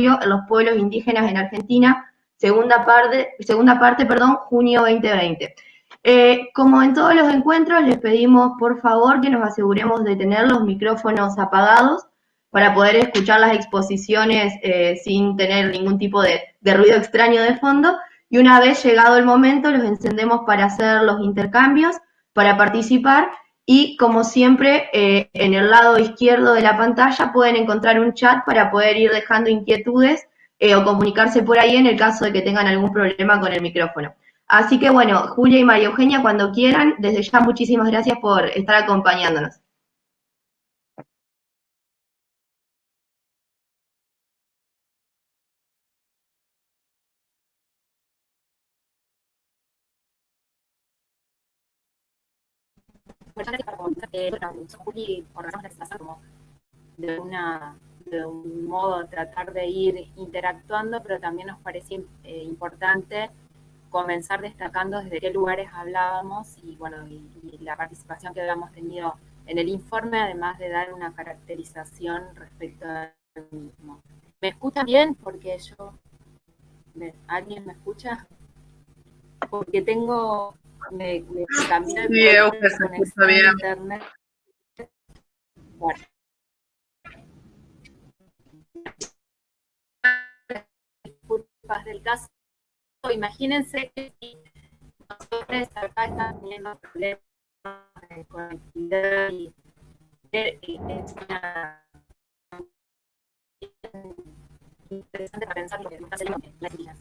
en los pueblos indígenas en Argentina, segunda parte, junio 2020. Como en todos los encuentros, les pedimos por favor que nos aseguremos de tener los micrófonos apagados para poder escuchar las exposiciones sin tener ningún tipo de ruido extraño de fondo. Y una vez llegado el momento, los encendemos para hacer los intercambios, para participar. Y como siempre, en el lado izquierdo de la pantalla pueden encontrar un chat para poder ir dejando inquietudes o comunicarse por ahí en el caso de que tengan algún problema con el micrófono. Así que bueno, Julia y María Eugenia, cuando quieran, desde ya muchísimas gracias por estar acompañándonos. Bueno, Juli, organizamos la presentación como de un modo tratar de ir interactuando, pero también nos parecía importante comenzar destacando desde qué lugares hablábamos y bueno, y la participación que habíamos tenido en el informe, además de dar una caracterización respecto al mismo. ¿Me escuchan bien? Porque ¿alguien me escucha? Porque me cambié sí, Euge, se escucha bien. a internet. Bueno, disculpas del caso. Imagínense que si nosotros acá estamos teniendo problemas de conectividad y es una interesante para pensar lo que está haciendo en las islas.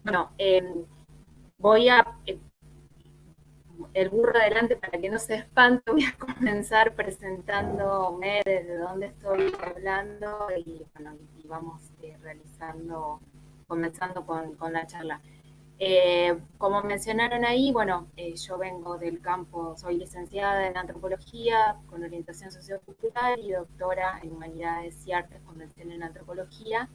Bueno, voy a el burro adelante para que no se espante, voy a comenzar presentándome desde dónde estoy hablando y, bueno, y vamos comenzando con la charla. Como mencionaron ahí, bueno, yo vengo del campo, soy licenciada en antropología con orientación sociocultural y doctora en humanidades y artes con mención en antropología.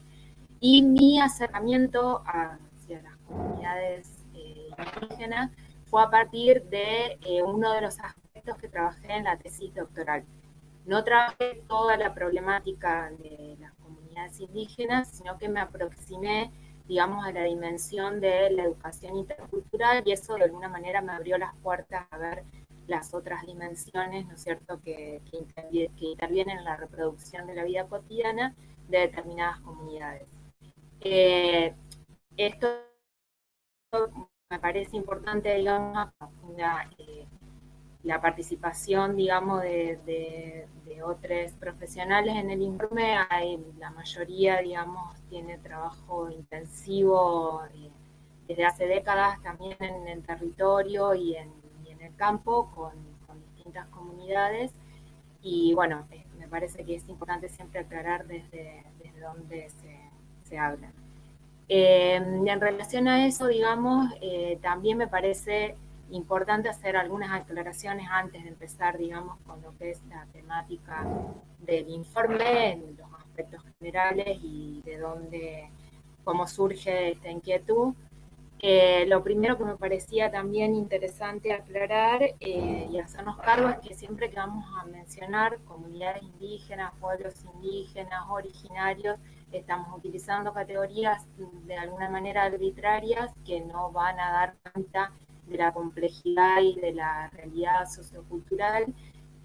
Y mi acercamiento hacia las comunidades indígenas fue a partir de uno de los aspectos que trabajé en la tesis doctoral. No trabajé toda la problemática de las comunidades indígenas, sino que me aproximé, digamos, a la dimensión de la educación intercultural y eso de alguna manera me abrió las puertas a ver las otras dimensiones, ¿no es cierto?, que intervienen en la reproducción de la vida cotidiana de determinadas comunidades. Esto me parece importante, digamos, la participación, digamos, de otros profesionales en el informe. La mayoría, digamos, tiene trabajo intensivo desde hace décadas también en el territorio y en el campo con distintas comunidades. Y bueno, me parece que es importante siempre aclarar desde dónde se habla. En relación a eso, digamos, también me parece importante hacer algunas aclaraciones antes de empezar, digamos, con lo que es la temática del informe, en los aspectos generales y cómo surge esta inquietud. Lo primero que me parecía también interesante aclarar y hacernos cargo es que siempre que vamos a mencionar comunidades indígenas, pueblos indígenas, originarios, estamos utilizando categorías de alguna manera arbitrarias que no van a dar cuenta de la complejidad y de la realidad sociocultural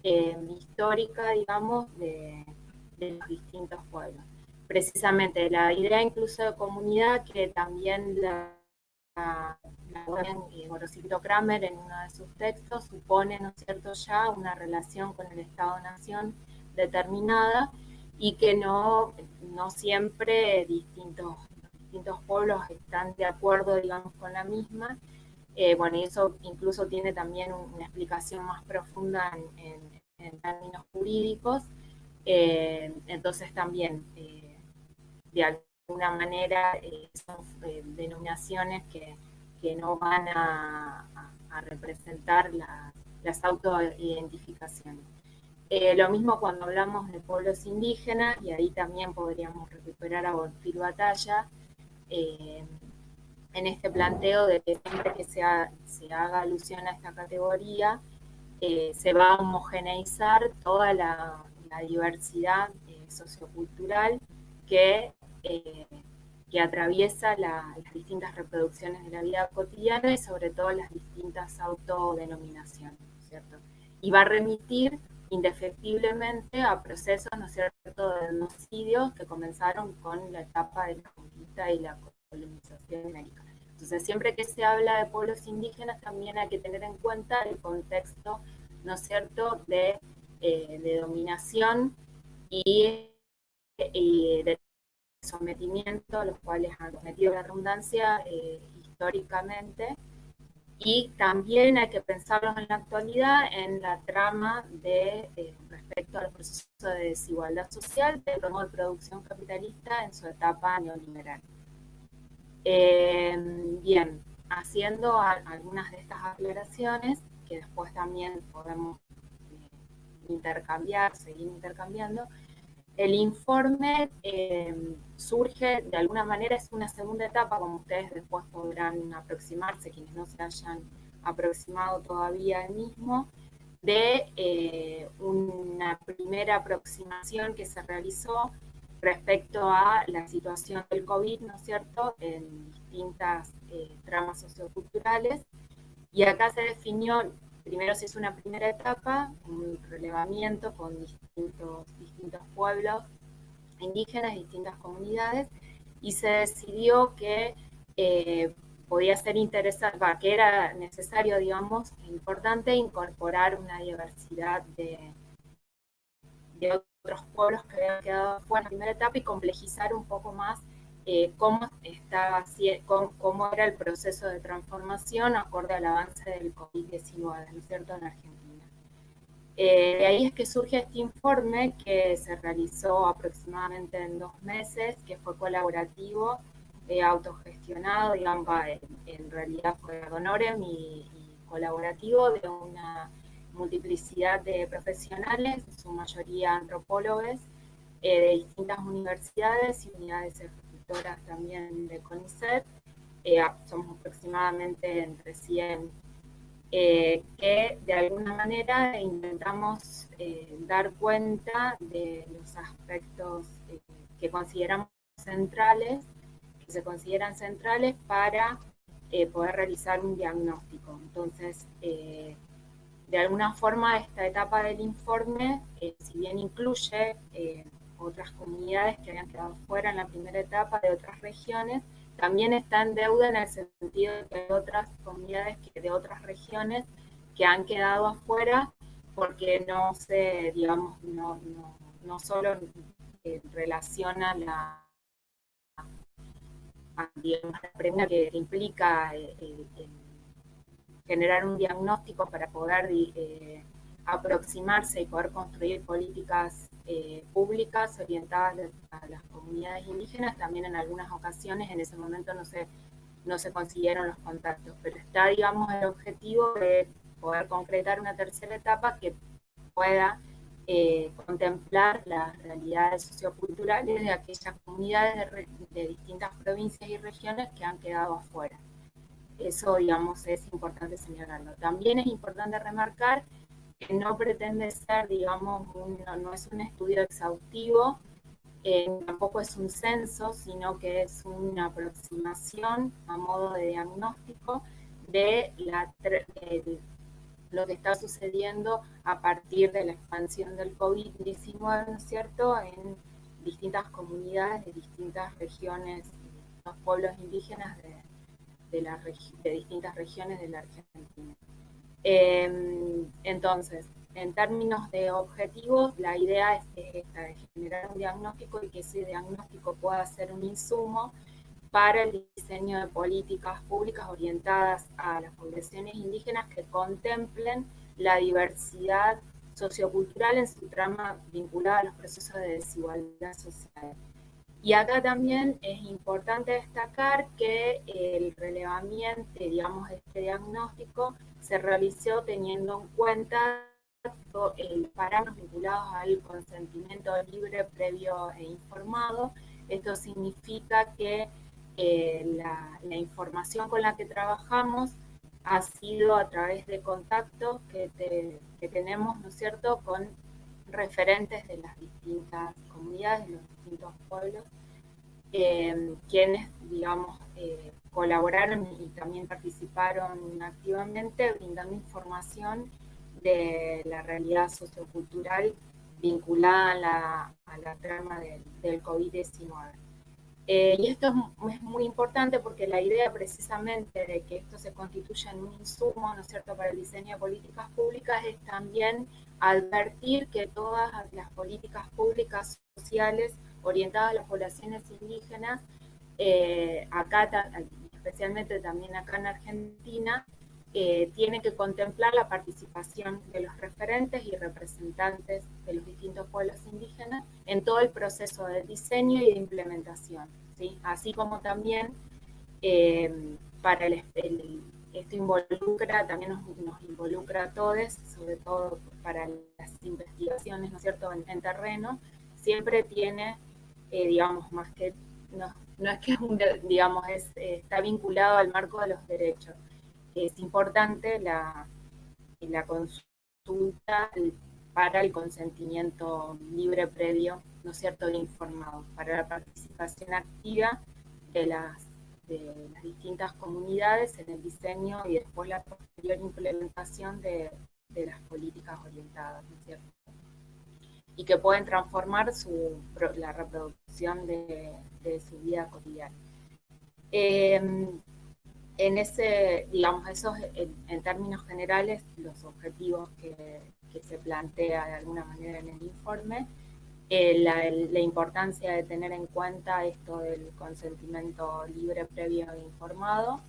histórica, digamos, de los distintos pueblos. Precisamente la idea incluso de comunidad que también la Gorosito Kramer en uno de sus textos supone, ¿no es cierto?, ya una relación con el Estado-Nación determinada y que no siempre distintos pueblos están de acuerdo, digamos, con la misma. Bueno, y eso incluso tiene también una explicación más profunda en términos jurídicos. Entonces también, de alguna manera, son denominaciones que no van a representar las autoidentificaciones. Lo mismo cuando hablamos de pueblos indígenas, y ahí también podríamos recuperar a Bonfil Batalla, en este planteo de que siempre que se haga alusión a esta categoría, se va a homogeneizar toda la diversidad sociocultural que que atraviesa las distintas reproducciones de la vida cotidiana y sobre todo las distintas autodenominaciones, ¿no es cierto? Y va a remitir indefectiblemente a procesos, ¿no es cierto?, de genocidios que comenzaron con la etapa de la conquista y la colonización de América. Entonces, siempre que se habla de pueblos indígenas, también hay que tener en cuenta el contexto, ¿no es cierto?, de dominación y de sometimiento, los cuales han cometido la redundancia históricamente, y también hay que pensarlos en la actualidad en la trama de respecto al proceso de desigualdad social del modo de producción capitalista en su etapa neoliberal. Bien, haciendo algunas de estas aclaraciones, que después también podemos seguir intercambiando, el informe surge, de alguna manera, es una segunda etapa, como ustedes después podrán aproximarse, quienes no se hayan aproximado todavía al mismo, de una primera aproximación que se realizó respecto a la situación del COVID, ¿no es cierto?, en distintas tramas socioculturales. Y acá se definió, primero se hizo una primera etapa, un relevamiento con distintos pueblos indígenas, distintas comunidades, y se decidió que podía ser interesante, que era necesario, digamos, importante incorporar una diversidad de otros pueblos que habían quedado fuera en la primera etapa y complejizar un poco más cómo era el proceso de transformación acorde al avance del COVID-19, ¿no es cierto?, en Argentina. De ahí es que surge este informe que se realizó aproximadamente en 2 meses, que fue colaborativo, autogestionado, digamos, en realidad fue ad honorem y colaborativo de una multiplicidad de profesionales, en su mayoría antropólogos, de distintas universidades y unidades ejecutoras también de CONICET. Somos aproximadamente entre 100, que de alguna manera intentamos dar cuenta de los aspectos que consideramos centrales, que se consideran centrales para poder realizar un diagnóstico. Entonces, de alguna forma, esta etapa del informe, si bien incluye otras comunidades que habían quedado fuera en la primera etapa de otras regiones, también está en deuda en el sentido de que hay otras comunidades de otras regiones que han quedado afuera porque no se, digamos, no solo relaciona digamos, la pregunta que implica generar un diagnóstico para poder aproximarse y poder construir políticas públicas orientadas a las comunidades indígenas. También en algunas ocasiones en ese momento no se consiguieron los contactos, pero está, digamos, el objetivo de poder concretar una tercera etapa que pueda contemplar las realidades socioculturales de aquellas comunidades de distintas provincias y regiones que han quedado afuera. Eso, digamos, es importante señalarlo. También es importante remarcar que no pretende ser, digamos, no es un estudio exhaustivo, tampoco es un censo, sino que es una aproximación a modo de diagnóstico de lo que está sucediendo a partir de la expansión del COVID-19, ¿no es cierto?, en distintas comunidades de distintas regiones, los pueblos indígenas de distintas regiones de la Argentina. Entonces, en términos de objetivos, la idea es esta, de generar un diagnóstico y que ese diagnóstico pueda ser un insumo para el diseño de políticas públicas orientadas a las poblaciones indígenas que contemplen la diversidad sociocultural en su trama vinculada a los procesos de desigualdad social. Y acá también es importante destacar que el relevamiento, digamos, de este diagnóstico se realizó teniendo en cuenta los parámetros vinculados al consentimiento libre, previo e informado. Esto significa que la información con la que trabajamos ha sido a través de contactos que tenemos, ¿no es cierto?, con referentes de las distintas comunidades, de los distintos pueblos, quienes, digamos, colaboraron y también participaron activamente brindando información de la realidad sociocultural vinculada a la trama del COVID-19. Y esto es muy importante porque la idea precisamente de que esto se constituya en un insumo, ¿no es cierto?, para el diseño de políticas públicas es también advertir que todas las políticas públicas sociales orientadas a las poblaciones indígenas, acá, especialmente también acá en Argentina, tiene que contemplar la participación de los referentes y representantes de los distintos pueblos indígenas en todo el proceso de diseño y de implementación, ¿sí? Así como también para esto involucra, también nos involucra a todos, sobre todo para las investigaciones, ¿no es cierto?, en terreno, siempre tiene, digamos, más que, no es que es digamos, está vinculado al marco de los derechos. Es importante la consulta para el consentimiento libre previo, ¿no es cierto?, de informado, para la participación activa de las distintas comunidades en el diseño y después la posterior implementación de las políticas orientadas, ¿no es cierto?, y que pueden transformar la reproducción de su vida cotidiana. En ese, digamos, esos en términos generales, los objetivos que se plantea de alguna manera en el informe, la importancia de tener en cuenta esto del consentimiento libre, previo e informado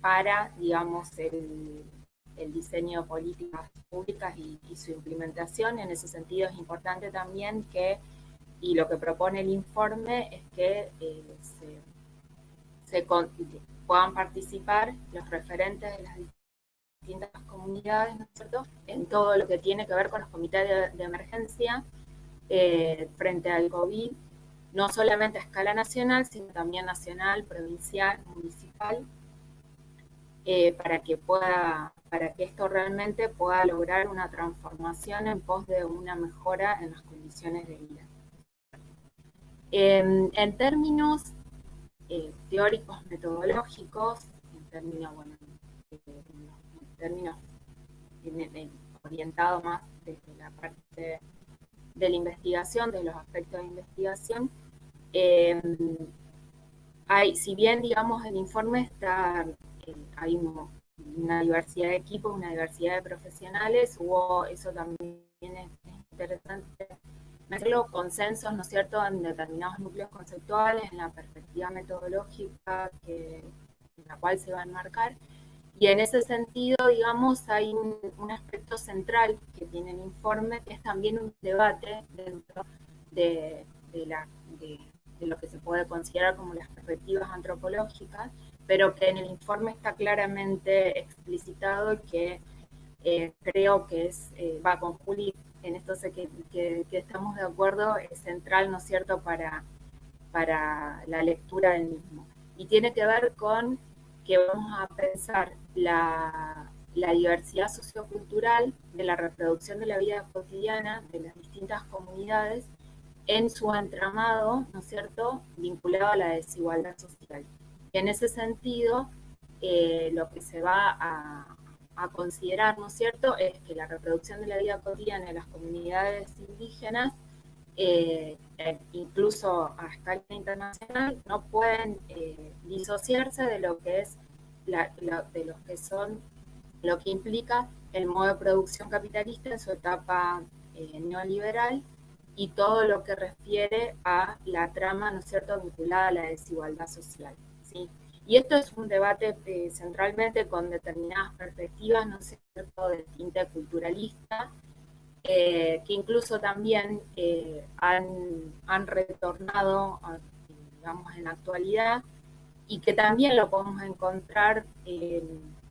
para, digamos, el diseño de políticas públicas y su implementación. En ese sentido es importante también que, y lo que propone el informe es que puedan participar los referentes de las distintas comunidades, ¿no es cierto?, en todo lo que tiene que ver con los comités de emergencia frente al COVID, no solamente a escala nacional, sino también nacional, provincial, municipal, para que esto realmente pueda lograr una transformación en pos de una mejora en las condiciones de vida. En términos teóricos metodológicos, en términos, bueno, en términos orientados más desde la parte de la investigación, de los aspectos de investigación, si bien, digamos, el informe está, hay una diversidad de equipos, una diversidad de profesionales, eso también es interesante, meterlo consensos, ¿no es cierto?, en determinados núcleos conceptuales, en la perspectiva metodológica en la cual se va a enmarcar. Y en ese sentido, digamos, hay un aspecto central que tiene el informe, que es también un debate dentro de lo que se puede considerar como las perspectivas antropológicas, pero que en el informe está claramente explicitado y que creo que va con Juli, en esto sé que estamos de acuerdo, es central, ¿no es cierto?, para la lectura del mismo. Y tiene que ver con que vamos a pensar la diversidad sociocultural de la reproducción de la vida cotidiana de las distintas comunidades en su entramado, ¿no es cierto?, vinculado a la desigualdad social. Y en ese sentido, lo que se va a considerar, ¿no es cierto?, es que la reproducción de la vida cotidiana de las comunidades indígenas, incluso a escala internacional, no pueden disociarse de lo que es lo que implica el modo de producción capitalista en su etapa neoliberal y todo lo que refiere a la trama, ¿no es cierto?, vinculada a la desigualdad social, ¿sí? Y esto es un debate centralmente con determinadas perspectivas, ¿no es cierto?, de tinte culturalista, que incluso también han retornado, digamos, en la actualidad, y que también lo podemos encontrar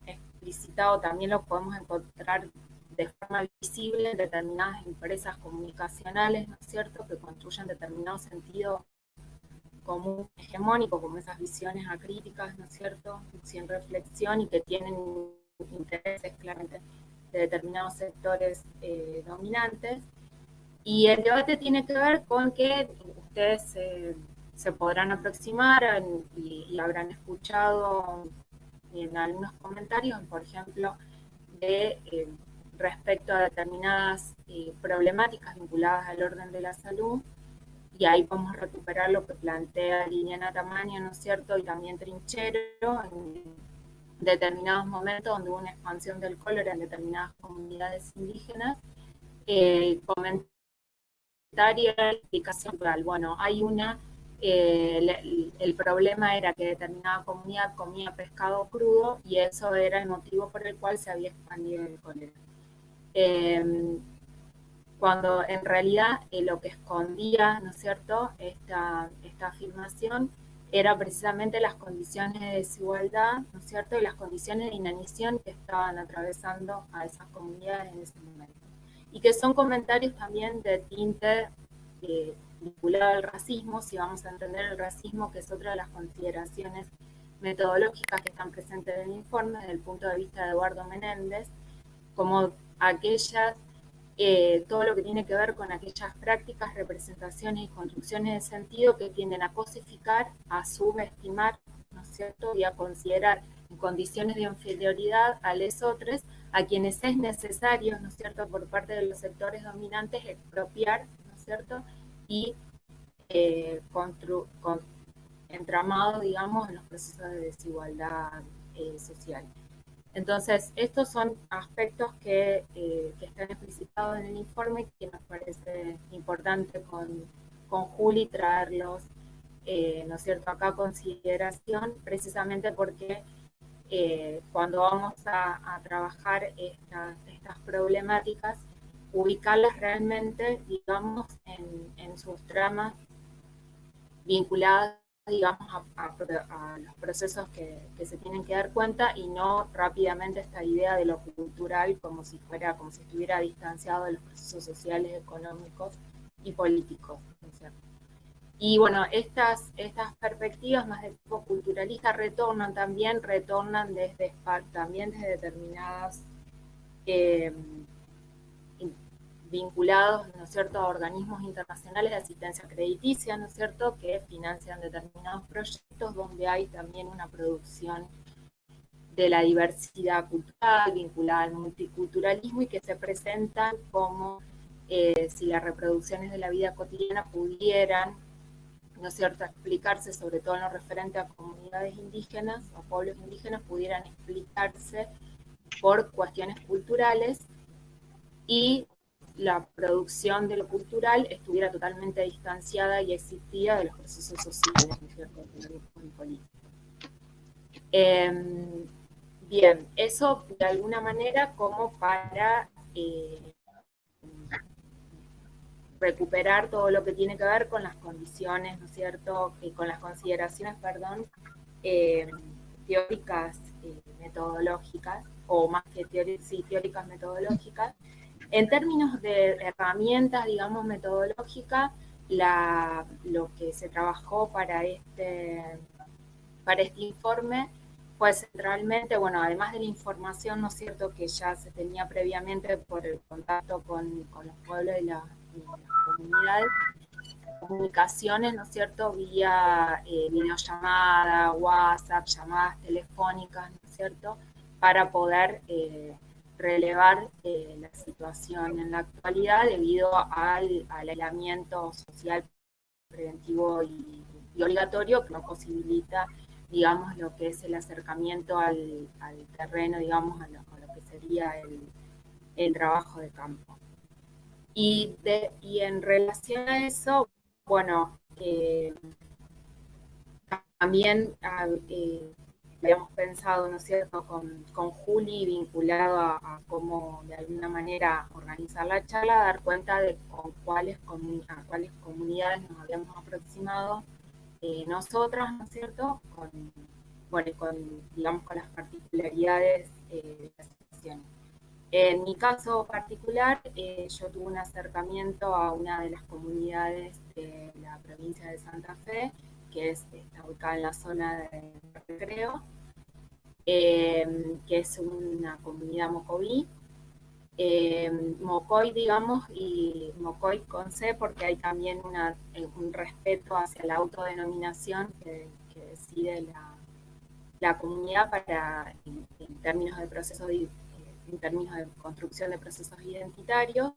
explicitado, también lo podemos encontrar de forma visible en determinadas empresas comunicacionales, ¿no es cierto?, que construyen determinado sentido común hegemónico, como esas visiones acríticas, ¿no es cierto?, sin reflexión y que tienen intereses claramente de determinados sectores dominantes. Y el debate tiene que ver con que ustedes se podrán aproximar y habrán escuchado en algunos comentarios, por ejemplo, de respecto a determinadas problemáticas vinculadas al orden de la salud, y ahí podemos recuperar lo que plantea Liliana Tamaño, ¿no es cierto?, y también Trinchero, en determinados momentos donde hubo una expansión del cólera en determinadas comunidades indígenas, comentario de explicación real. Bueno, hay una, el problema era que determinada comunidad comía pescado crudo y eso era el motivo por el cual se había expandido el cólera. Cuando en realidad lo que escondía, ¿no es cierto?, esta afirmación era precisamente las condiciones de desigualdad, ¿no es cierto?, y las condiciones de inanición que estaban atravesando a esas comunidades en ese momento. Y que son comentarios también de tinte vinculado al racismo, si vamos a entender el racismo, que es otra de las consideraciones metodológicas que están presentes en el informe desde el punto de vista de Eduardo Menéndez, como aquellas todo lo que tiene que ver con aquellas prácticas, representaciones y construcciones de sentido que tienden a cosificar, a subestimar, ¿no es cierto?, y a considerar en condiciones de inferioridad a los otros, a quienes es necesario, ¿no es cierto?, por parte de los sectores dominantes expropiar, ¿no es cierto?, y entramado, digamos, en los procesos de desigualdad social. Entonces, estos son aspectos que están explicitados en el informe, que nos parece importante con Juli traerlos, ¿no es cierto?, acá a consideración, precisamente porque cuando vamos a trabajar estas problemáticas, ubicarlas realmente, digamos, en sus tramas vinculadas, digamos, a los procesos que se tienen que dar cuenta, y no rápidamente esta idea de lo cultural como si estuviera distanciado de los procesos sociales, económicos y políticos, ¿no es cierto? Y bueno, estas perspectivas más de tipo culturalista retornan también desde determinadas vinculados, ¿no es cierto?, a organismos internacionales de asistencia crediticia, ¿no es cierto?, que financian determinados proyectos donde hay también una producción de la diversidad cultural vinculada al multiculturalismo y que se presentan como si las reproducciones de la vida cotidiana pudieran, ¿no es cierto?, explicarse, sobre todo en lo referente a comunidades indígenas o pueblos indígenas, pudieran explicarse por cuestiones culturales, y la producción de lo cultural estuviera totalmente distanciada y existida de los procesos sociales, ¿no es cierto?, económicos y políticos. Bien, eso de alguna manera como para recuperar todo lo que tiene que ver con las condiciones, ¿no es cierto?, con las consideraciones, perdón, teóricas, metodológicas, o más que teóricas metodológicas. En términos de herramientas, digamos, metodológicas, lo que se trabajó para este informe fue centralmente, bueno, además de la información, ¿no es cierto?, que ya se tenía previamente por el contacto con los pueblos y las comunidades, comunicaciones, ¿no es cierto?, vía videollamada, WhatsApp, llamadas telefónicas, ¿no es cierto?, para poder relevar la situación en la actualidad debido al aislamiento social preventivo y obligatorio, que no posibilita, digamos, lo que es el acercamiento al terreno, digamos, a lo que sería el trabajo de campo. Y en relación a eso, bueno, también habíamos pensado, ¿no es cierto?, con Juli, vinculado a cómo de alguna manera organizar la charla, dar cuenta de a cuáles comunidades nos habíamos aproximado nosotras, ¿no es cierto?, digamos, con las particularidades de la situación. En mi caso particular, yo tuve un acercamiento a una de las comunidades de la provincia de Santa Fe, que está ubicada en la zona de Recreo, que es una comunidad mocoví, Mocoy, digamos, y Mocoy con C, porque hay también un respeto hacia la autodenominación que decide la comunidad en términos de en términos de construcción de procesos identitarios.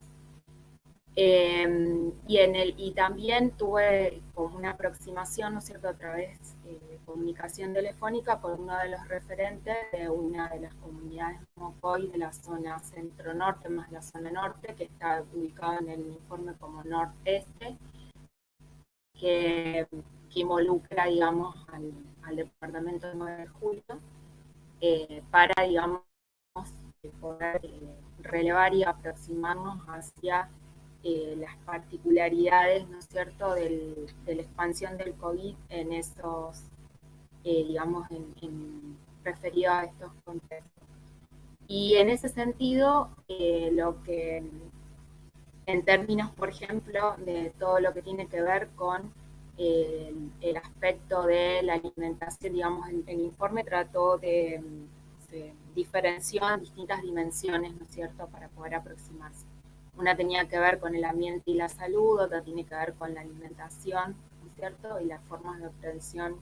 Y también tuve como una aproximación, ¿no es cierto?, a través de comunicación telefónica con uno de los referentes de una de las comunidades Mocoy de la zona centro-norte, más la zona norte, que está ubicada en el informe como noreste, que involucra, digamos, al departamento de 9 de julio, para, digamos, poder relevar y aproximarnos hacia las particularidades, ¿no es cierto?, de la expansión del COVID en esos, digamos, referido a estos contextos. Y en ese sentido, lo que en términos, por ejemplo, de todo lo que tiene que ver con el aspecto de la alimentación, digamos, el informe trató se diferenció en distintas dimensiones, ¿no es cierto?, para poder aproximarse. Una tenía que ver con el ambiente y la salud, otra tiene que ver con la alimentación, ¿no es cierto?, y las formas de obtención,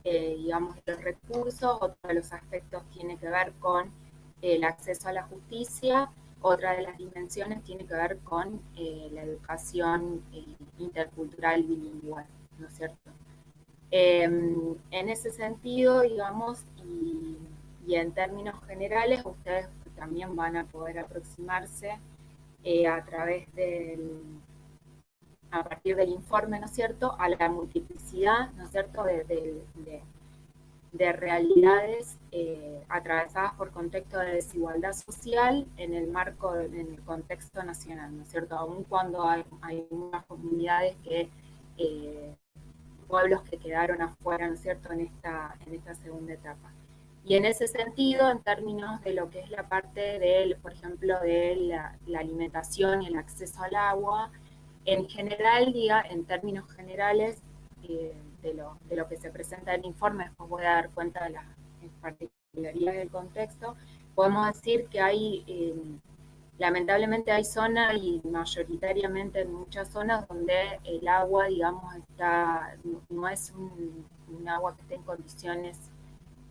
digamos, de los recursos. Otro de los aspectos tiene que ver con el acceso a la justicia. Otra de las dimensiones tiene que ver con la educación intercultural bilingüe, ¿no es cierto? En ese sentido, digamos, y en términos generales, ustedes también van a poder aproximarse a través a partir del informe, ¿no es cierto?, a la multiplicidad, ¿no es cierto?, de realidades atravesadas por contextos de desigualdad social en el en el contexto nacional, ¿no es cierto?, aun cuando hay unas comunidades pueblos que quedaron afuera, ¿no es cierto?, en esta segunda etapa. Y en ese sentido, en términos de lo que es la parte por ejemplo, de la alimentación y el acceso al agua, en general, en términos generales, de lo que se presenta en el informe, después voy a dar cuenta de las particularidades del contexto, podemos decir que lamentablemente hay zonas, y mayoritariamente en muchas zonas, donde el agua, digamos, no es un agua que esté en condiciones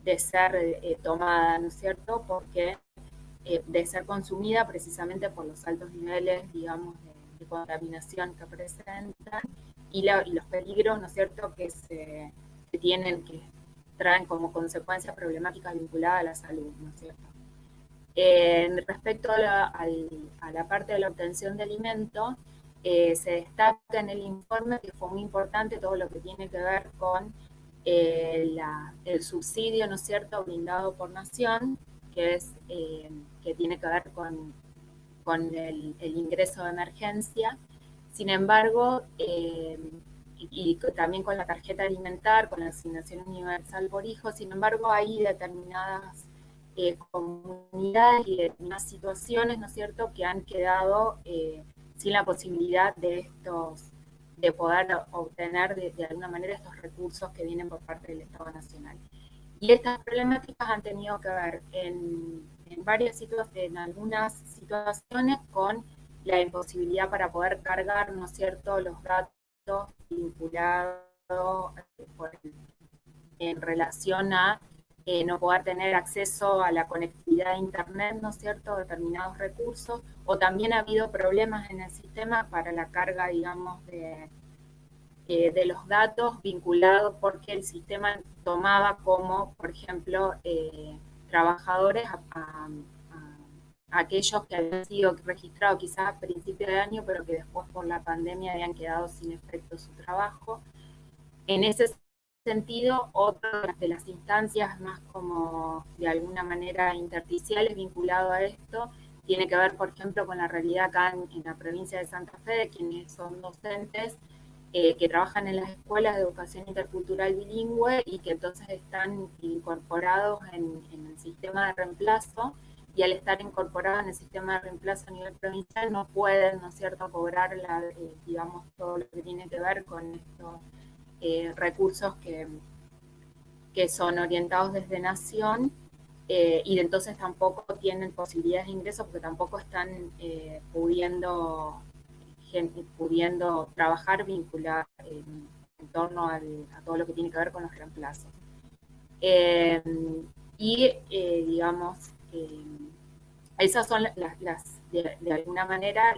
de ser tomada, ¿no es cierto?, porque de ser consumida precisamente por los altos niveles, digamos, de contaminación que presentan y los peligros, ¿no es cierto?, que traen como consecuencia problemáticas vinculadas a la salud, ¿no es cierto? Respecto a la parte de la obtención de alimentos, se destaca en el informe que fue muy importante todo lo que tiene que ver con el subsidio, ¿no es cierto?, brindado por Nación, que tiene que ver con el ingreso de emergencia. Sin embargo, y también con la tarjeta alimentar, con la asignación universal por hijo. Sin embargo, hay determinadas comunidades y determinadas situaciones, ¿no es cierto?, que han quedado sin la posibilidad de poder obtener de alguna manera estos recursos que vienen por parte del Estado Nacional. Y estas problemáticas han tenido que ver en algunas situaciones con la imposibilidad para poder cargar, ¿no es cierto?, los datos vinculados en relación a no poder tener acceso a la conectividad a Internet, ¿no es cierto?, determinados recursos, o también ha habido problemas en el sistema para la carga, digamos, de los datos vinculados porque el sistema tomaba como, por ejemplo, trabajadores a aquellos que habían sido registrados quizás a principio de año, pero que después por la pandemia habían quedado sin efecto su trabajo. En ese sentido, otra de las instancias más como de alguna manera intersticiales vinculado a esto tiene que ver, por ejemplo, con la realidad acá en la provincia de Santa Fe, de quienes son docentes que trabajan en las escuelas de educación intercultural bilingüe y que entonces están incorporados en el sistema de reemplazo, y al estar incorporados en el sistema de reemplazo a nivel provincial no pueden, ¿no es cierto?, cobrar digamos, todo lo que tiene que ver con estos recursos que son orientados desde Nación y entonces tampoco tienen posibilidades de ingreso porque tampoco están pudiendo trabajar vincular en torno a todo lo que tiene que ver con los reemplazos. Digamos, esas son de alguna manera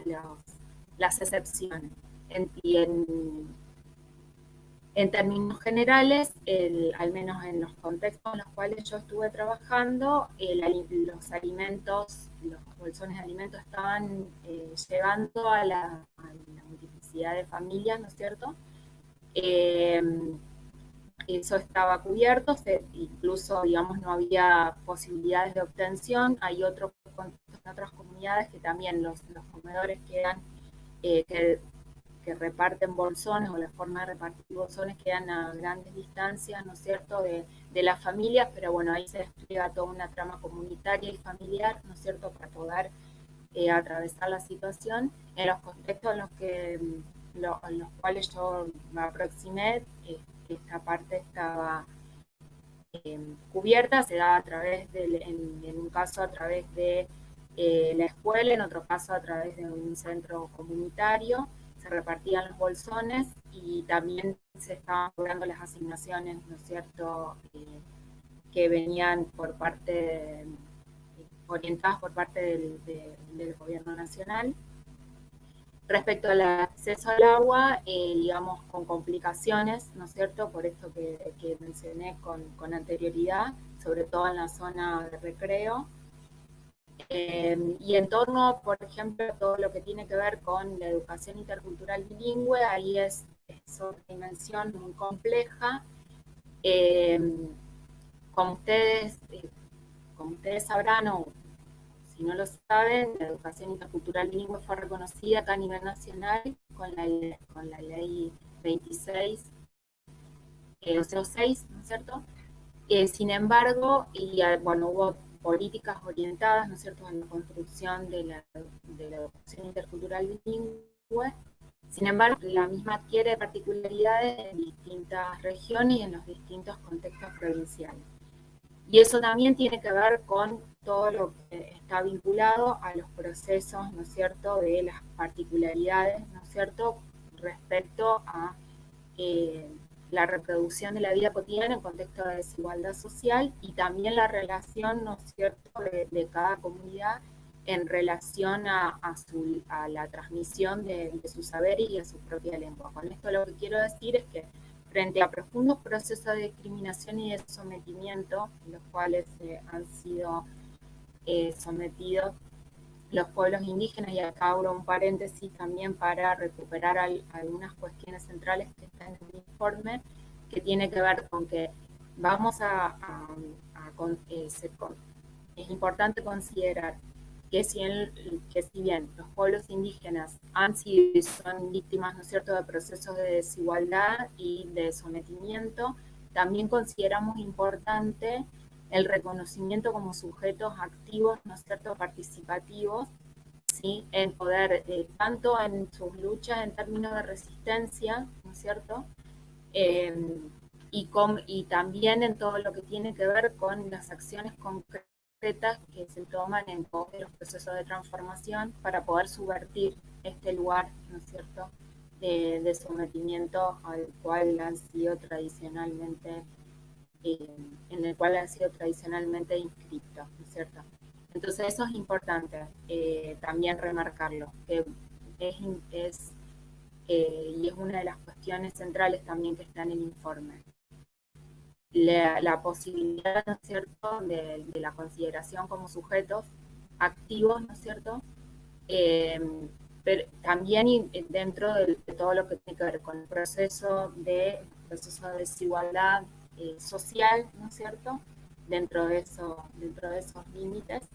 las excepciones. En términos generales, al menos en los contextos en los cuales yo estuve trabajando, los alimentos, los bolsones de alimentos estaban llegando a la multiplicidad de familias, ¿no es cierto? Eso estaba cubierto, incluso, digamos, no había posibilidades de obtención. Hay otros contextos en otras comunidades que también los comedores quedan, que reparten bolsones, o la forma de repartir bolsones quedan a grandes distancias, ¿no es cierto?, de las familias, pero bueno, ahí se despliega toda una trama comunitaria y familiar, ¿no es cierto?, para poder atravesar la situación. En los contextos en los cuales yo me aproximé, esta parte estaba cubierta, se da a través en un caso a través de la escuela, en otro caso a través de un centro comunitario, se repartían los bolsones y también se estaban cobrando las asignaciones, ¿no es cierto?, que venían por parte, orientadas por parte del gobierno nacional. Respecto al acceso al agua, digamos, con complicaciones, ¿no es cierto?, por esto que mencioné con anterioridad, sobre todo en la zona de recreo. Y en torno, por ejemplo, a todo lo que tiene que ver con la educación intercultural bilingüe, ahí es otra dimensión muy compleja. Como ustedes sabrán, o si no lo saben, la educación intercultural bilingüe fue reconocida acá a nivel nacional con la ley 26, 06, ¿no es cierto? Sin embargo, bueno, hubo políticas orientadas, ¿no es cierto?, en la construcción de la educación intercultural bilingüe. Sin embargo, la misma adquiere particularidades en distintas regiones y en los distintos contextos provinciales. Y eso también tiene que ver con todo lo que está vinculado a los procesos, ¿no es cierto?, de las particularidades, ¿no es cierto?, respecto a la reproducción de la vida cotidiana en contexto de desigualdad social, y también la relación, ¿no es cierto?, de cada comunidad en relación a la transmisión de su saber y a su propia lengua. Con esto lo que quiero decir es que frente a profundos procesos de discriminación y de sometimiento, los cuales han sido sometidos los pueblos indígenas, y acá abro un paréntesis también para recuperar algunas cuestiones centrales que están en el informe, que tiene que ver con que vamos es importante considerar que si bien los pueblos indígenas han sido y son víctimas, ¿no es cierto?, de procesos de desigualdad y de sometimiento, también consideramos importante el reconocimiento como sujetos activos, ¿no es cierto?, participativos, ¿sí?, en poder, tanto en sus luchas en términos de resistencia, ¿no es cierto?, y también en todo lo que tiene que ver con las acciones concretas que se toman en todos los procesos de transformación para poder subvertir este lugar, ¿no es cierto?, de sometimiento al cual han sido tradicionalmente, en el cual han sido tradicionalmente inscritos, ¿no es cierto? Entonces eso es importante también remarcarlo, que y es una de las cuestiones centrales también que está en el informe. La posibilidad, ¿no es cierto?, de la consideración como sujetos activos, ¿no es cierto?, pero también dentro de todo lo que tiene que ver con el proceso de desigualdad social, ¿no es cierto?, dentro de esos límites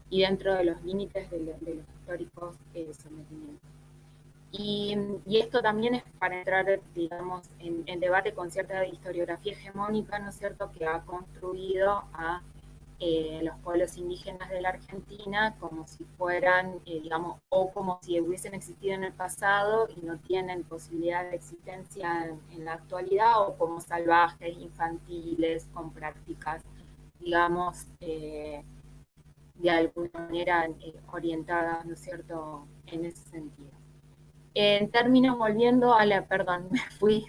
y dentro de los límites de los históricos sometimientos. Y esto también es para entrar, digamos, en debate con cierta historiografía hegemónica, ¿no es cierto?, que ha construido a los pueblos indígenas de la Argentina como si fueran, digamos, o como si hubiesen existido en el pasado y no tienen posibilidad de existencia en la actualidad, o como salvajes, infantiles, con prácticas digamos, de alguna manera orientadas, ¿no es cierto?, en ese sentido. En términos, volviendo a la, perdón, me fui,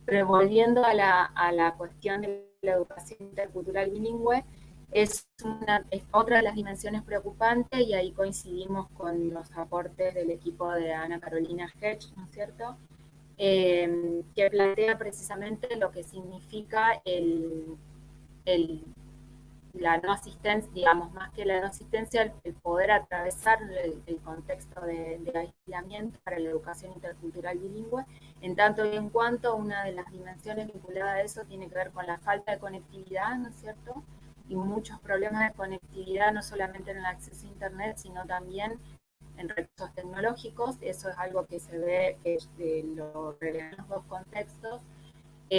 pero volviendo a la cuestión de la educación intercultural bilingüe, es otra de las dimensiones preocupantes, y ahí coincidimos con los aportes del equipo de Ana Carolina Hedge, ¿no es cierto?, que plantea precisamente lo que significa la no asistencia, digamos, más que la no asistencia, el poder atravesar el contexto de aislamiento para la educación intercultural bilingüe, en tanto y en cuanto una de las dimensiones vinculadas a eso tiene que ver con la falta de conectividad, ¿no es cierto?, y muchos problemas de conectividad, no solamente en el acceso a Internet, sino también en recursos tecnológicos. Eso es algo que se ve, que lo relevan los dos contextos.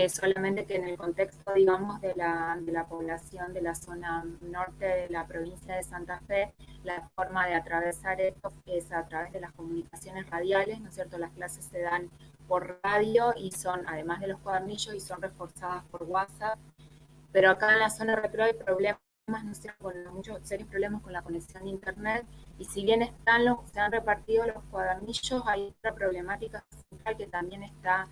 Solamente que en el contexto, digamos, de la población de la zona norte de la provincia de Santa Fe, la forma de atravesar esto es a través de las comunicaciones radiales, ¿no es cierto? Las clases se dan por radio y son, además de los cuadernillos, y son reforzadas por WhatsApp. Pero acá en la zona retro hay problemas, ¿no es cierto?, con muchos serios problemas con la conexión de Internet, y si bien se han repartido los cuadernillos, hay otra problemática central que también está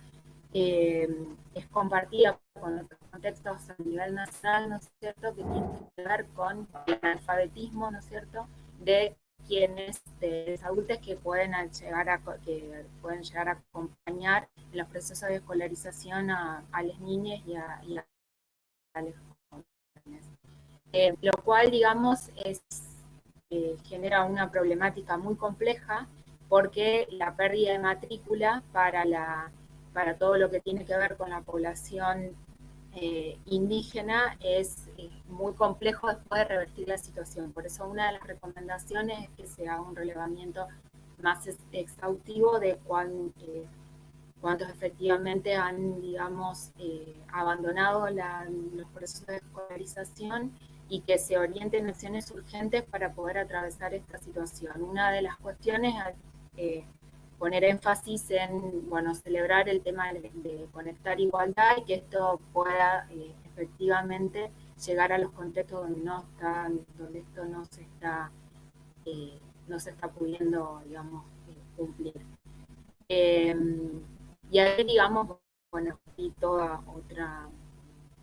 es compartida con otros contextos a nivel nacional, ¿no es cierto?, que tiene que ver con el alfabetismo, ¿no es cierto?, de quienes, de los adultos que pueden llegar a acompañar en los procesos de escolarización a las niñas y a los jóvenes. Lo cual, digamos, genera una problemática muy compleja, porque la pérdida de matrícula para todo lo que tiene que ver con la población indígena es muy complejo después de revertir la situación. Por eso una de las recomendaciones es que se haga un relevamiento más exhaustivo de cuántos efectivamente han, digamos, abandonado los procesos de escolarización, y que se orienten acciones urgentes para poder atravesar esta situación. Una de las cuestiones es poner énfasis en, bueno, celebrar el tema de conectar igualdad, y que esto pueda efectivamente llegar a los contextos donde esto no se está pudiendo, digamos, cumplir. Y ahí, digamos, bueno, y toda otra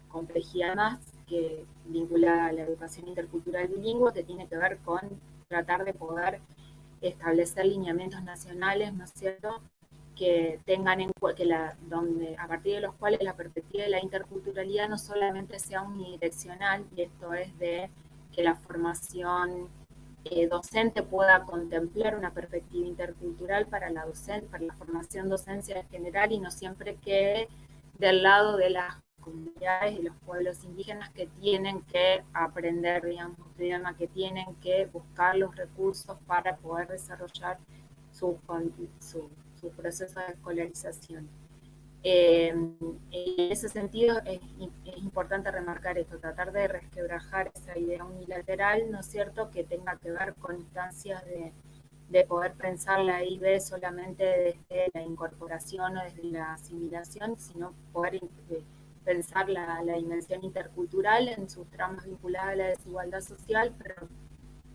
complejidad más que vinculada a la educación intercultural bilingüe, que tiene que ver con tratar de poder establecer lineamientos nacionales, ¿no es cierto?, que tengan donde, a partir de los cuales la perspectiva de la interculturalidad no solamente sea unidireccional, y esto es de que la formación docente pueda contemplar una perspectiva intercultural para la formación docencia en general, y no siempre quede del lado de las comunidades y los pueblos indígenas, que tienen que aprender, digamos, otro idioma, que tienen que buscar los recursos para poder desarrollar su proceso de escolarización. En ese sentido es importante remarcar esto, tratar de resquebrajar esa idea unilateral, ¿no es cierto?, que tenga que ver con instancias de poder pensar la IB solamente desde la incorporación o desde la asimilación, sino poder pensar la dimensión intercultural en sus tramas vinculadas a la desigualdad social, pero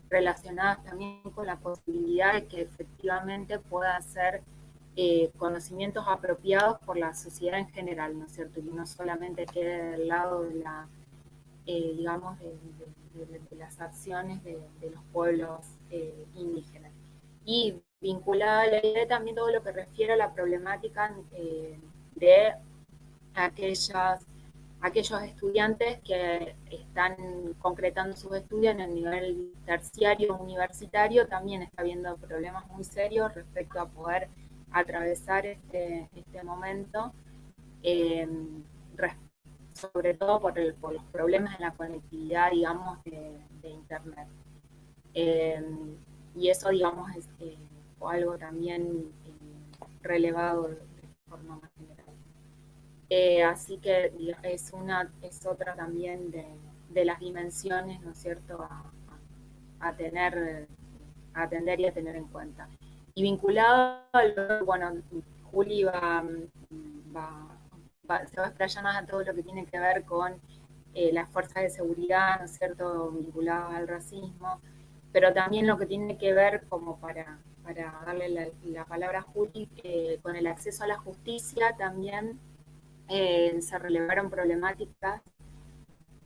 relacionadas también con la posibilidad de que efectivamente pueda ser conocimientos apropiados por la sociedad en general, ¿no es cierto?, y no solamente quede del lado de la, digamos, de las acciones de los pueblos indígenas. Y vinculada a la idea también todo lo que refiere a la problemática de aquellos estudiantes que están concretando sus estudios en el nivel terciario o universitario. También está habiendo problemas muy serios respecto a poder atravesar este momento, sobre todo por los problemas en la conectividad, digamos, de Internet. Y eso, digamos, es algo también relevado de forma más general. Así que es otra también de las dimensiones, ¿no es cierto?, a atender y a tener en cuenta. Y vinculado bueno, Juli se va a explayar más a todo lo que tiene que ver con las fuerzas de seguridad, ¿no es cierto?, vinculadas al racismo, pero también lo que tiene que ver, como para darle la palabra a Juli, con el acceso a la justicia también se relevaron problemáticas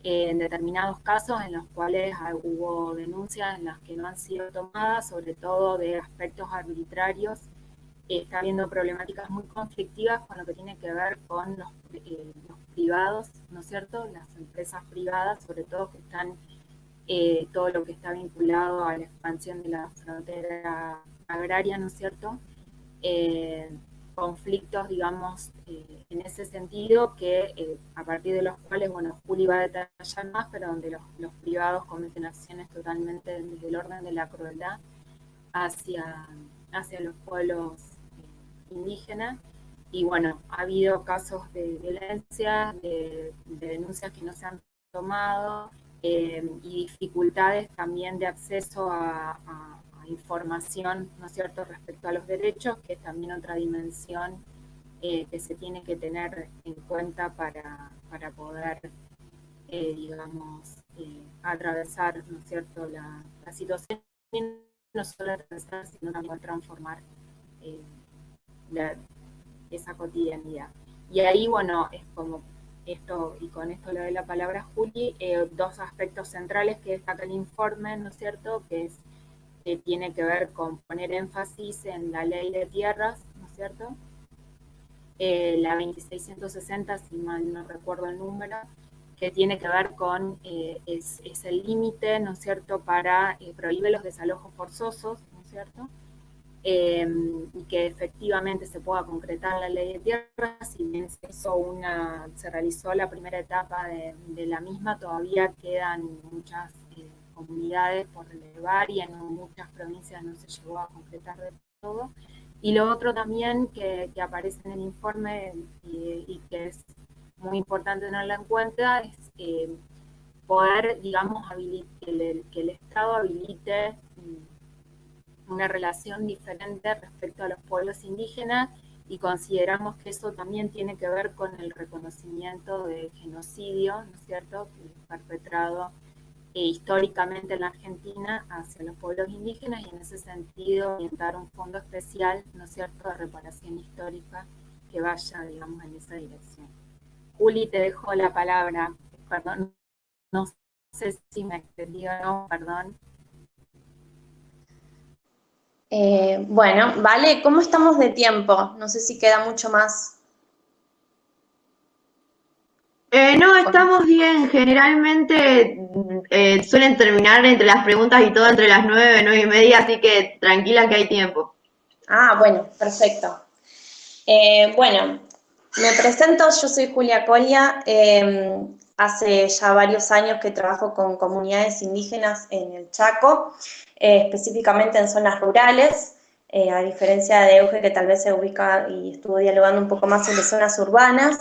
en determinados casos en los cuales hubo denuncias en las que no han sido tomadas, sobre todo de aspectos arbitrarios. Está habiendo problemáticas muy conflictivas con lo que tiene que ver con los privados, ¿no es cierto?, las empresas privadas, sobre todo que están todo lo que está vinculado a la expansión de la frontera agraria, ¿no es cierto? Conflictos, digamos, en ese sentido, que a partir de los cuales, bueno, Juli va a detallar más, pero donde los privados cometen acciones totalmente desde el orden de la crueldad hacia los pueblos indígenas. Y bueno, ha habido casos de violencia, de denuncias que no se han tomado, y dificultades también de acceso a información, ¿no es cierto?, respecto a los derechos, que es también otra dimensión que se tiene que tener en cuenta para poder, digamos, atravesar, ¿no es cierto?, la situación, y no solo atravesar, sino también transformar esa cotidianidad. Y ahí, bueno, es como esto, y con esto le doy la palabra a Juli, dos aspectos centrales que destaca el informe, ¿no es cierto?, que tiene que ver con poner énfasis en la ley de tierras, ¿no es cierto?, la 2660, si mal no recuerdo el número, que tiene que ver con, es el límite, ¿no es cierto?, para prohíbe los desalojos forzosos, ¿no es cierto?, y que efectivamente se pueda concretar la ley de tierras. Si bien se realizó la primera etapa de la misma, todavía quedan muchas comunidades por relevar y en muchas provincias no se llegó a concretar de todo. Y lo otro también que aparece en el informe y que es muy importante tenerlo en cuenta es poder, digamos, que el Estado habilite una relación diferente respecto a los pueblos indígenas, y consideramos que eso también tiene que ver con el reconocimiento de genocidio, ¿no es cierto?, que es perpetrado históricamente en la Argentina hacia los pueblos indígenas, y en ese sentido orientar un fondo especial, ¿no es cierto?, de reparación histórica que vaya, digamos, en esa dirección. Juli, te dejo la palabra. Perdón, no sé si me extendí o no, perdón. Bueno, vale, ¿cómo estamos de tiempo? No sé si queda mucho más. No, estamos bien. Generalmente suelen terminar entre las preguntas y todo entre las 9, 9:30, así que tranquila que hay tiempo. Ah, bueno, perfecto. Bueno, me presento, yo soy Julia Colia. Hace ya varios años que trabajo con comunidades indígenas en el Chaco, específicamente en zonas rurales, a diferencia de Euge, que tal vez se ubica y estuvo dialogando un poco más sobre zonas urbanas.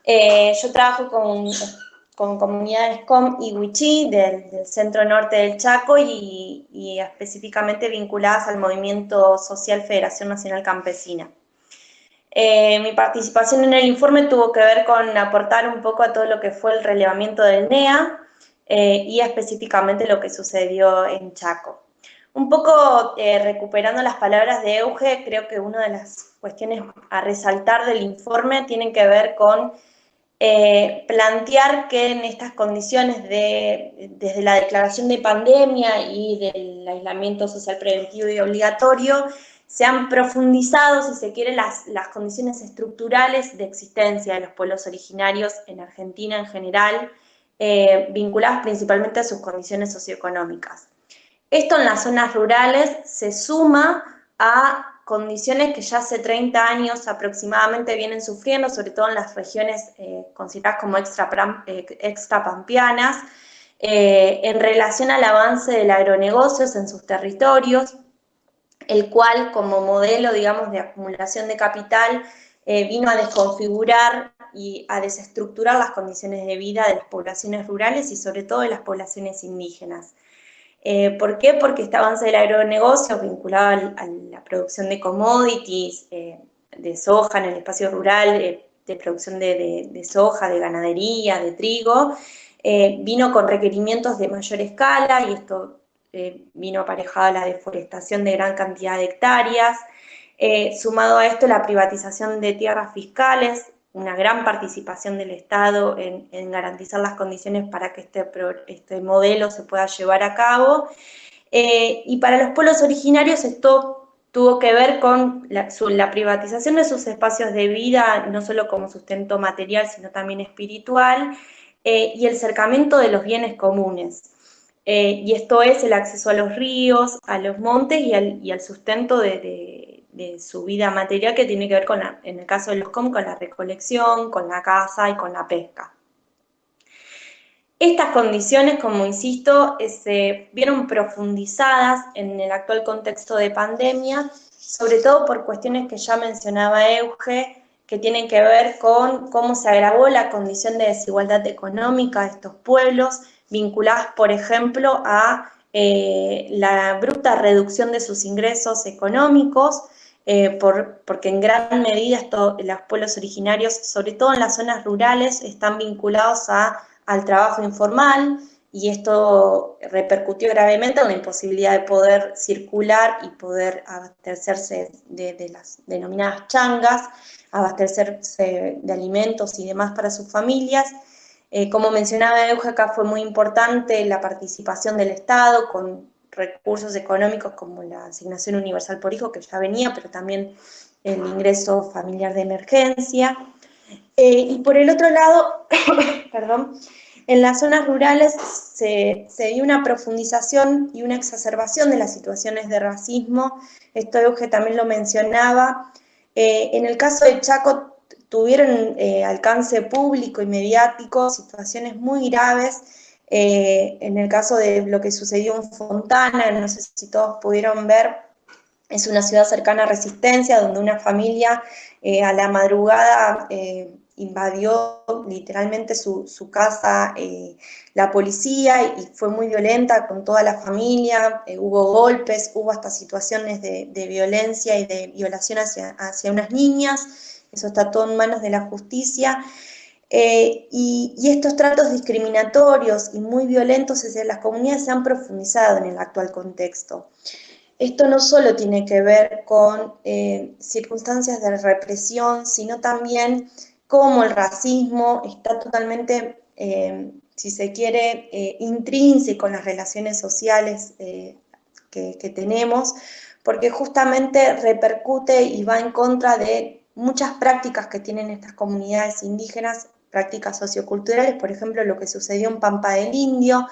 Yo trabajo con comunidades Com y Wichí del centro norte del Chaco y específicamente vinculadas al movimiento social Federación Nacional Campesina. Mi participación en el informe tuvo que ver con aportar un poco a todo lo que fue el relevamiento del NEA y específicamente lo que sucedió en Chaco. Un poco recuperando las palabras de Euge, creo que una de las cuestiones a resaltar del informe tienen que ver con plantear que en estas condiciones desde la declaración de pandemia y del aislamiento social preventivo y obligatorio, se han profundizado, si se quiere, las condiciones estructurales de existencia de los pueblos originarios en Argentina en general, vinculadas principalmente a sus condiciones socioeconómicas. Esto en las zonas rurales se suma a condiciones que ya hace 30 años aproximadamente vienen sufriendo, sobre todo en las regiones consideradas como extrapampeanas, en relación al avance del agronegocios en sus territorios, el cual como modelo, digamos, de acumulación de capital vino a desconfigurar y a desestructurar las condiciones de vida de las poblaciones rurales y sobre todo de las poblaciones indígenas. ¿Por qué? Porque este avance del agronegocio vinculado a la producción de commodities, de soja en el espacio rural, de producción de soja, de ganadería, de trigo, vino con requerimientos de mayor escala y esto vino aparejado a la deforestación de gran cantidad de hectáreas. Sumado a esto, la privatización de tierras fiscales, una gran participación del Estado en garantizar las condiciones para que este modelo se pueda llevar a cabo. Y para los pueblos originarios esto tuvo que ver con la privatización de sus espacios de vida, no solo como sustento material, sino también espiritual, y el cercamiento de los bienes comunes. Y esto es el acceso a los ríos, a los montes y al sustento de su vida material, que tiene que ver con, en el caso de los COM, con la recolección, con la caza y con la pesca. Estas condiciones, como insisto, se vieron profundizadas en el actual contexto de pandemia, sobre todo por cuestiones que ya mencionaba Euge, que tienen que ver con cómo se agravó la condición de desigualdad económica de estos pueblos, vinculadas, por ejemplo, a la bruta reducción de sus ingresos económicos, porque en gran medida los pueblos originarios, sobre todo en las zonas rurales, están vinculados al trabajo informal, y esto repercutió gravemente en la imposibilidad de poder circular y poder abastecerse de las denominadas changas, abastecerse de alimentos y demás para sus familias. Como mencionaba Euge, acá fue muy importante la participación del Estado con recursos económicos como la asignación universal por hijo, que ya venía, pero también el ingreso familiar de emergencia. Y por el otro lado, perdón, en las zonas rurales se dio una profundización y una exacerbación de las situaciones de racismo. Esto Euge también lo mencionaba. En el caso de Chaco tuvieron alcance público y mediático situaciones muy graves. En el caso de lo que sucedió en Fontana, no sé si todos pudieron ver, es una ciudad cercana a Resistencia, donde una familia a la madrugada invadió literalmente su casa la policía, y fue muy violenta con toda la familia, hubo golpes, hubo hasta situaciones de violencia y de violación hacia unas niñas. Eso está todo en manos de la justicia. Y estos tratos discriminatorios y muy violentos hacia las comunidades se han profundizado en el actual contexto. Esto no solo tiene que ver con circunstancias de represión, sino también cómo el racismo está totalmente, si se quiere, intrínseco en las relaciones sociales que tenemos, porque justamente repercute y va en contra de muchas prácticas que tienen estas comunidades indígenas, prácticas socioculturales, por ejemplo, lo que sucedió en Pampa del Indio,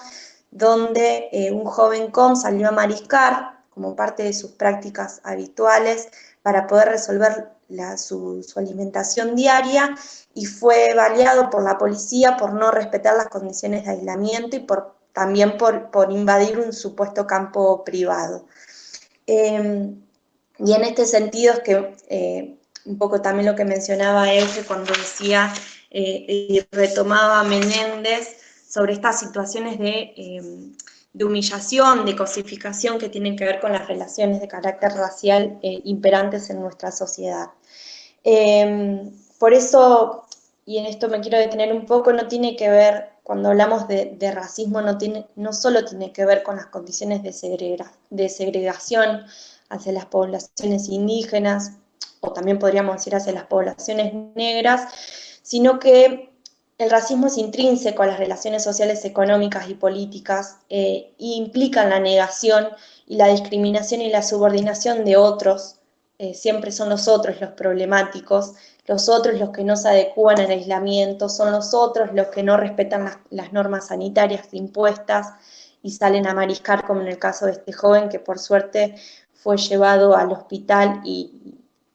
donde un joven COM salió a mariscar como parte de sus prácticas habituales para poder resolver su alimentación diaria, y fue baleado por la policía por no respetar las condiciones de aislamiento y también por invadir un supuesto campo privado. Y en este sentido es que un poco también lo que mencionaba Euge cuando decía y retomaba Menéndez sobre estas situaciones de humillación, de cosificación que tienen que ver con las relaciones de carácter racial imperantes en nuestra sociedad. Por eso, y en esto me quiero detener un poco, no tiene que ver, cuando hablamos de racismo, no solo tiene que ver con las condiciones de segregación hacia las poblaciones indígenas, o también podríamos decir hacia las poblaciones negras, sino que el racismo es intrínseco a las relaciones sociales, económicas y políticas, e implican la negación y la discriminación y la subordinación de otros. Siempre son los otros los problemáticos, los otros los que no se adecúan al aislamiento, son los otros los que no respetan las normas sanitarias impuestas y salen a mariscar, como en el caso de este joven que por suerte fue llevado al hospital y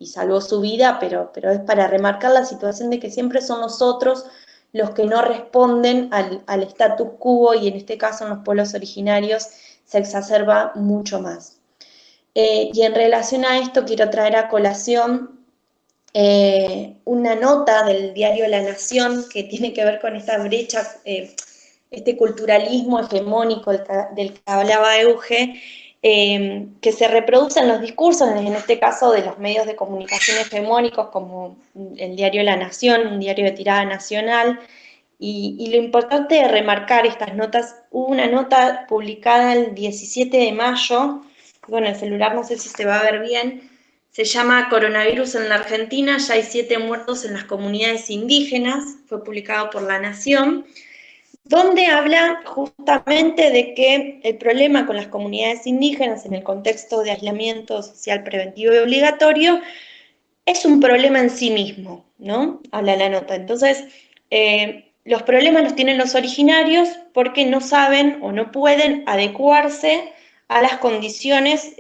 salvó su vida, pero es para remarcar la situación de que siempre son los otros los que no responden al status quo, y en este caso en los pueblos originarios se exacerba mucho más. Y en relación a esto quiero traer a colación una nota del diario La Nación que tiene que ver con esta brecha, este culturalismo hegemónico del que hablaba Euge, que se reproduce en los discursos, en este caso de los medios de comunicación hegemónicos como el diario La Nación, un diario de tirada nacional, Y lo importante de remarcar estas notas, hubo una nota publicada el 17 de mayo, bueno, el celular no sé si se va a ver bien, se llama Coronavirus en la Argentina, ya hay 7 muertos en las comunidades indígenas, fue publicado por La Nación, donde habla justamente de que el problema con las comunidades indígenas en el contexto de aislamiento social preventivo y obligatorio es un problema en sí mismo, ¿no? Habla la nota. Entonces, los problemas los tienen los originarios porque no saben o no pueden adecuarse a las condiciones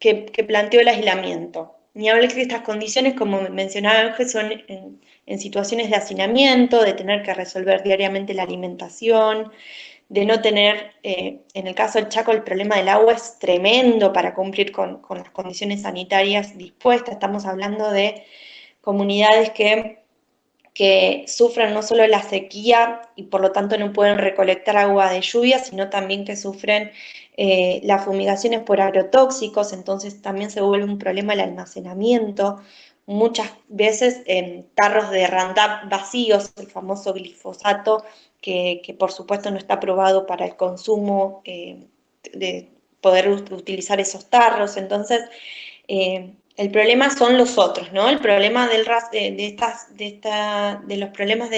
que planteó el aislamiento. Ni hablar que estas condiciones, como mencionaba Ángel, son en situaciones de hacinamiento, de tener que resolver diariamente la alimentación, de no tener, en el caso del Chaco, el problema del agua es tremendo para cumplir con las condiciones sanitarias dispuestas. Estamos hablando de comunidades que sufren no solo la sequía y por lo tanto no pueden recolectar agua de lluvia, sino también que sufren las fumigaciones por agrotóxicos, entonces también se vuelve un problema el almacenamiento. Muchas veces en tarros de Roundup vacíos, el famoso glifosato, que por supuesto no está aprobado para el consumo, de poder utilizar esos tarros. Entonces, el problema son los otros, ¿no? El problema de los problemas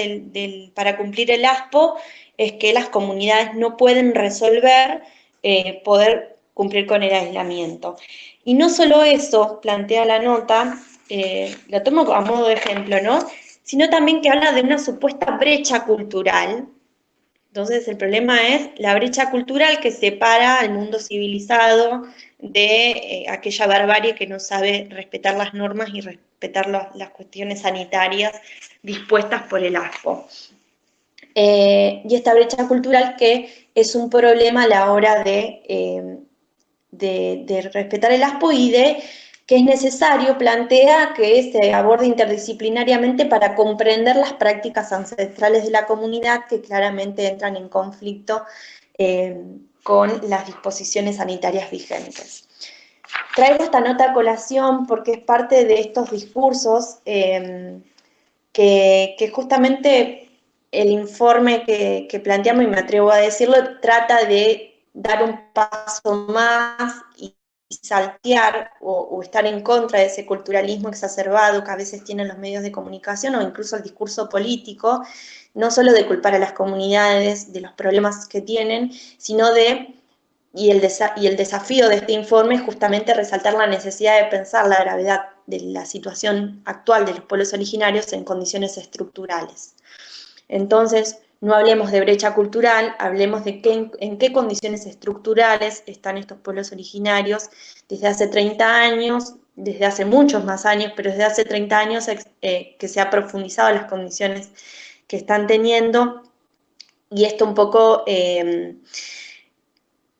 para cumplir el ASPO es que las comunidades no pueden resolver poder cumplir con el aislamiento. Y no solo eso, plantea la nota, lo tomo a modo de ejemplo, ¿no? Sino también que habla de una supuesta brecha cultural. Entonces el problema es la brecha cultural que separa al mundo civilizado de aquella barbarie que no sabe respetar las normas y respetar las cuestiones sanitarias dispuestas por el ASPO. Y esta brecha cultural que es un problema a la hora de respetar el ASPO y de que es necesario, plantea que se aborde interdisciplinariamente para comprender las prácticas ancestrales de la comunidad que claramente entran en conflicto con las disposiciones sanitarias vigentes. Traigo esta nota a colación porque es parte de estos discursos que justamente el informe que planteamos, y me atrevo a decirlo, trata de dar un paso más y saltear o estar en contra de ese culturalismo exacerbado que a veces tienen los medios de comunicación o incluso el discurso político, no solo de culpar a las comunidades de los problemas que tienen, sino y el desafío de este informe es justamente resaltar la necesidad de pensar la gravedad de la situación actual de los pueblos originarios en condiciones estructurales. Entonces, no hablemos de brecha cultural, hablemos de en qué condiciones estructurales están estos pueblos originarios desde hace 30 años, desde hace muchos más años, pero desde hace 30 años que se ha profundizado las condiciones que están teniendo, y esto un poco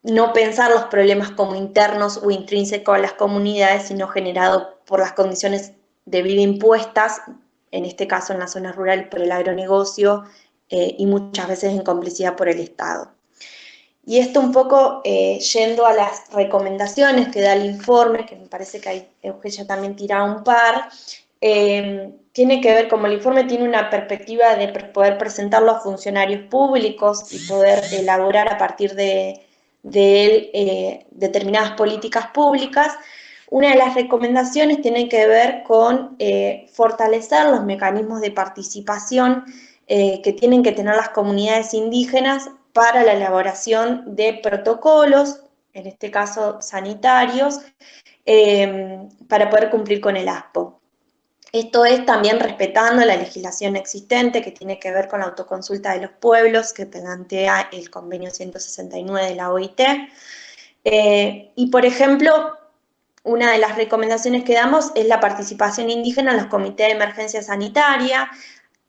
no pensar los problemas como internos o intrínsecos a las comunidades, sino generados por las condiciones de vida impuestas, en este caso en las zonas rurales por el agronegocio y muchas veces en complicidad por el Estado. Y esto un poco yendo a las recomendaciones que da el informe, que me parece que ahí Eugenia también tira un par, tiene que ver, como el informe tiene una perspectiva de poder presentarlo a funcionarios públicos y poder elaborar a partir de él determinadas políticas públicas. Una de las recomendaciones tiene que ver con fortalecer los mecanismos de participación que tienen que tener las comunidades indígenas para la elaboración de protocolos, en este caso sanitarios, para poder cumplir con el ASPO. Esto es también respetando la legislación existente que tiene que ver con la autoconsulta de los pueblos que plantea el convenio 169 de la OIT. Y por ejemplo, una de las recomendaciones que damos es la participación indígena en los comités de emergencia sanitaria,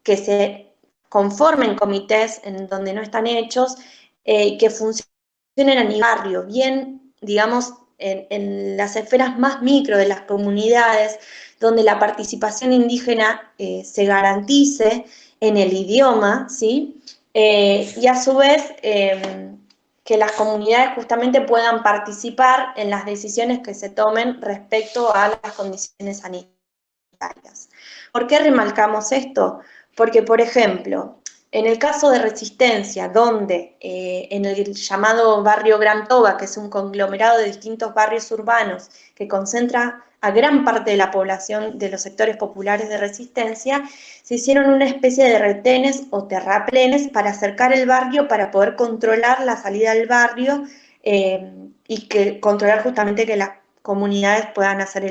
que se conformen comités en donde no están hechos, que funcionen a nivel barrio, bien, digamos, en las esferas más micro de las comunidades, donde la participación indígena se garantice en el idioma, ¿sí? Y a su vez que las comunidades justamente puedan participar en las decisiones que se tomen respecto a las condiciones sanitarias. ¿Por qué remarcamos esto? Porque, por ejemplo, En el caso de Resistencia, donde en el llamado barrio Gran Toba, que es un conglomerado de distintos barrios urbanos que concentra a gran parte de la población de los sectores populares de Resistencia, se hicieron una especie de retenes o terraplenes para acercar el barrio, para poder controlar la salida del barrio y que controlar justamente que las comunidades puedan hacer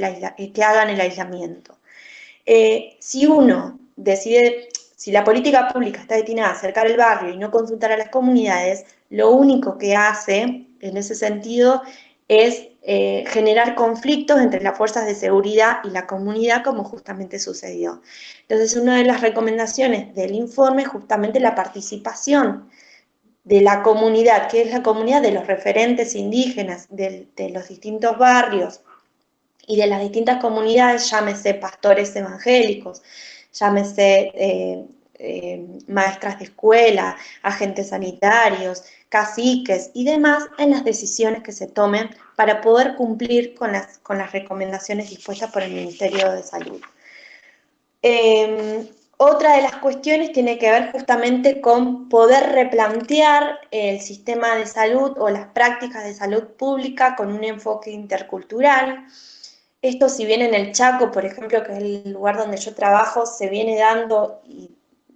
que hagan el aislamiento. Si uno decide, si la política pública está destinada a acercar el barrio y no consultar a las comunidades, lo único que hace en ese sentido es generar conflictos entre las fuerzas de seguridad y la comunidad, como justamente sucedió. Entonces, una de las recomendaciones del informe es justamente la participación de la comunidad, que es la comunidad de los referentes indígenas de los distintos barrios y de las distintas comunidades, llámese pastores evangélicos, llámese maestras de escuela, agentes sanitarios, caciques y demás, en las decisiones que se tomen para poder cumplir con las recomendaciones dispuestas por el Ministerio de Salud. Otra de las cuestiones tiene que ver justamente con poder replantear el sistema de salud o las prácticas de salud pública con un enfoque intercultural. Esto, si bien en el Chaco, por ejemplo, que es el lugar donde yo trabajo, se viene dando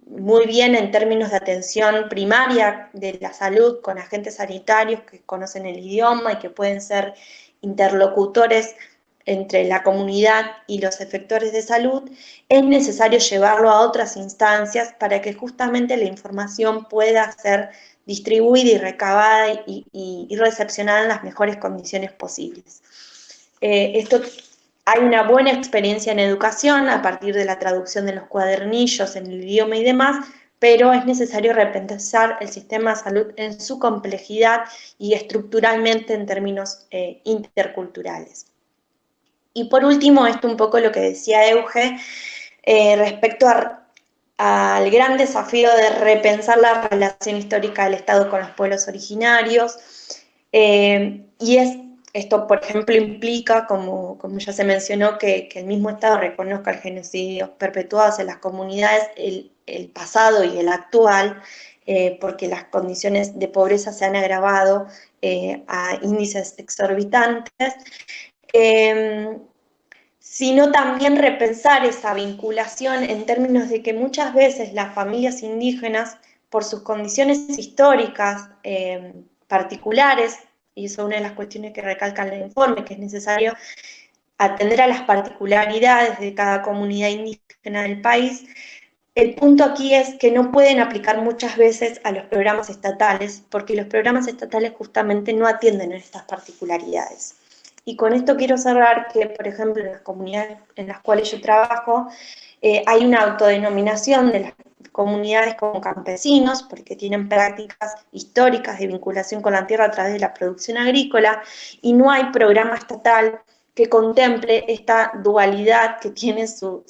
muy bien en términos de atención primaria de la salud con agentes sanitarios que conocen el idioma y que pueden ser interlocutores entre la comunidad y los efectores de salud, es necesario llevarlo a otras instancias para que justamente la información pueda ser distribuida y recabada y recepcionada en las mejores condiciones posibles. Hay una buena experiencia en educación a partir de la traducción de los cuadernillos en el idioma y demás, pero es necesario repensar el sistema de salud en su complejidad y estructuralmente en términos interculturales. Y por último, esto un poco lo que decía Euge, respecto al gran desafío de repensar la relación histórica del Estado con los pueblos originarios, esto, por ejemplo, implica, como ya se mencionó, que el mismo Estado reconozca el genocidio perpetuado en las comunidades, el pasado y el actual, porque las condiciones de pobreza se han agravado a índices exorbitantes, sino también repensar esa vinculación en términos de que muchas veces las familias indígenas, por sus condiciones históricas particulares, y eso es una de las cuestiones que recalca el informe, que es necesario atender a las particularidades de cada comunidad indígena del país. El punto aquí es que no pueden aplicar muchas veces a los programas estatales, porque los programas estatales justamente no atienden a estas particularidades. Y con esto quiero cerrar que, por ejemplo, en las comunidades en las cuales yo trabajo, hay una autodenominación de las comunidades como campesinos, porque tienen prácticas históricas de vinculación con la tierra a través de la producción agrícola, y no hay programa estatal que contemple esta dualidad que tiene su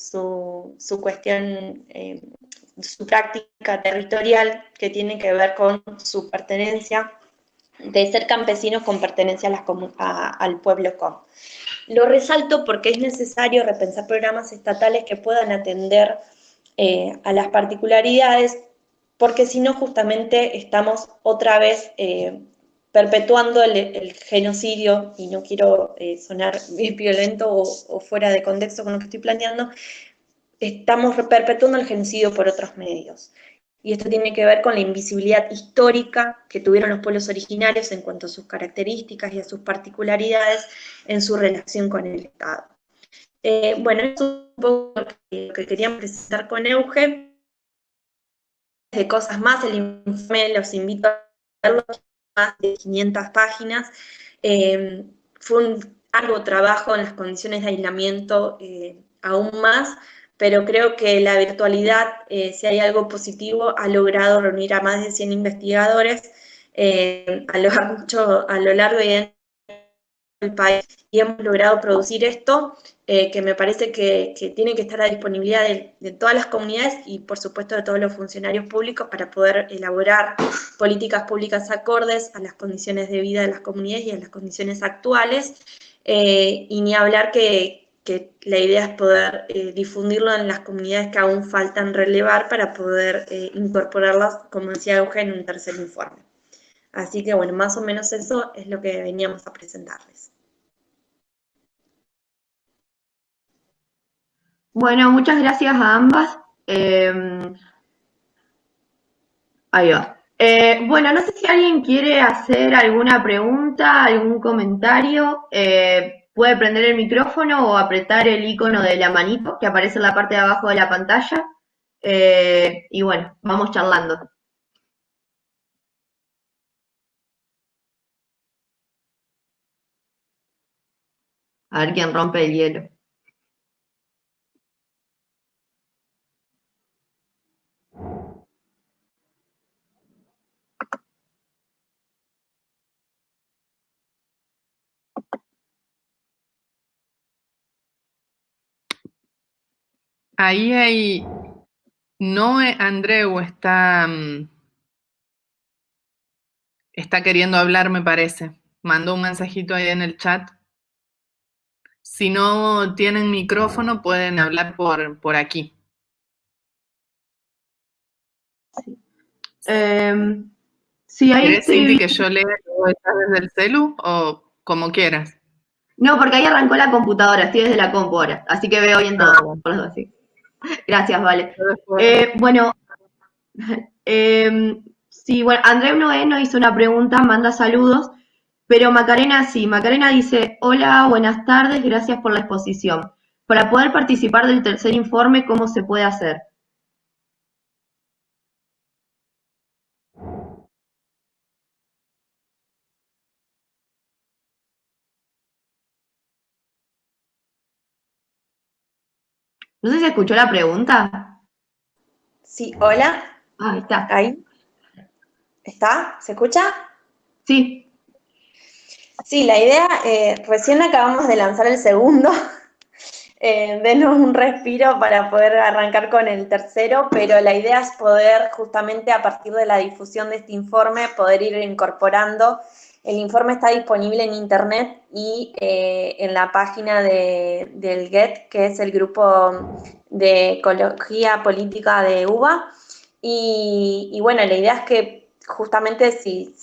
cuestión, su práctica territorial, que tiene que ver con su pertenencia de ser campesinos con pertenencia al pueblo com. Lo resalto porque es necesario repensar programas estatales que puedan atender a las particularidades, porque si no justamente estamos otra vez perpetuando el genocidio, y no quiero sonar violento o fuera de contexto con lo que estoy planteando, estamos perpetuando el genocidio por otros medios. Y esto tiene que ver con la invisibilidad histórica que tuvieron los pueblos originarios en cuanto a sus características y a sus particularidades en su relación con el Estado. Bueno, eso es un poco lo que queríamos presentar con Euge. De cosas más, el informe los invito a verlo, más de 500 páginas. Fue un arduo trabajo en las condiciones de aislamiento aún más, pero creo que la virtualidad, si hay algo positivo, ha logrado reunir a más de 100 investigadores a lo largo y ancho del país, y hemos logrado producir esto, que me parece que tiene que estar a disponibilidad de todas las comunidades y, por supuesto, de todos los funcionarios públicos para poder elaborar políticas públicas acordes a las condiciones de vida de las comunidades y a las condiciones actuales, y ni hablar que que la idea es poder difundirlo en las comunidades que aún faltan relevar para poder incorporarlas, como decía Eugen, en un tercer informe. Así que bueno, más o menos eso es lo que veníamos a presentarles. Bueno, muchas gracias a ambas. Ahí va. Bueno, no sé si alguien quiere hacer alguna pregunta, algún comentario. Puede prender el micrófono o apretar el icono de la manito que aparece en la parte de abajo de la pantalla. Y bueno, vamos charlando. A ver quién rompe el hielo. Ahí hay Noé Andreu está queriendo hablar, me parece. Mandó un mensajito ahí en el chat. Si no tienen micrófono, pueden hablar por aquí. Sí, ahí ¿Querés, estoy... Cinti, que yo lea o estás desde el celu o como quieras? No, porque ahí arrancó la computadora, estoy desde la compu ahora, así que veo bien todo. Bueno. Sí. Gracias, Vale. Bueno, sí, bueno, Andreu Noé nos hizo una pregunta, manda saludos, pero Macarena sí, Macarena dice, hola, buenas tardes, gracias por la exposición. Para poder participar del tercer informe, ¿cómo se puede hacer? No sé si escuchó la pregunta. Sí, hola. Ahí está. Ahí. ¿Está? ¿Se escucha? Sí. Sí, la idea, recién acabamos de lanzar el segundo, denos un respiro para poder arrancar con el tercero, pero la idea es poder justamente a partir de la difusión de este informe, poder ir incorporando. El informe está disponible en internet y en la página del GET, que es el grupo de ecología política de UBA. Y bueno, la idea es que justamente si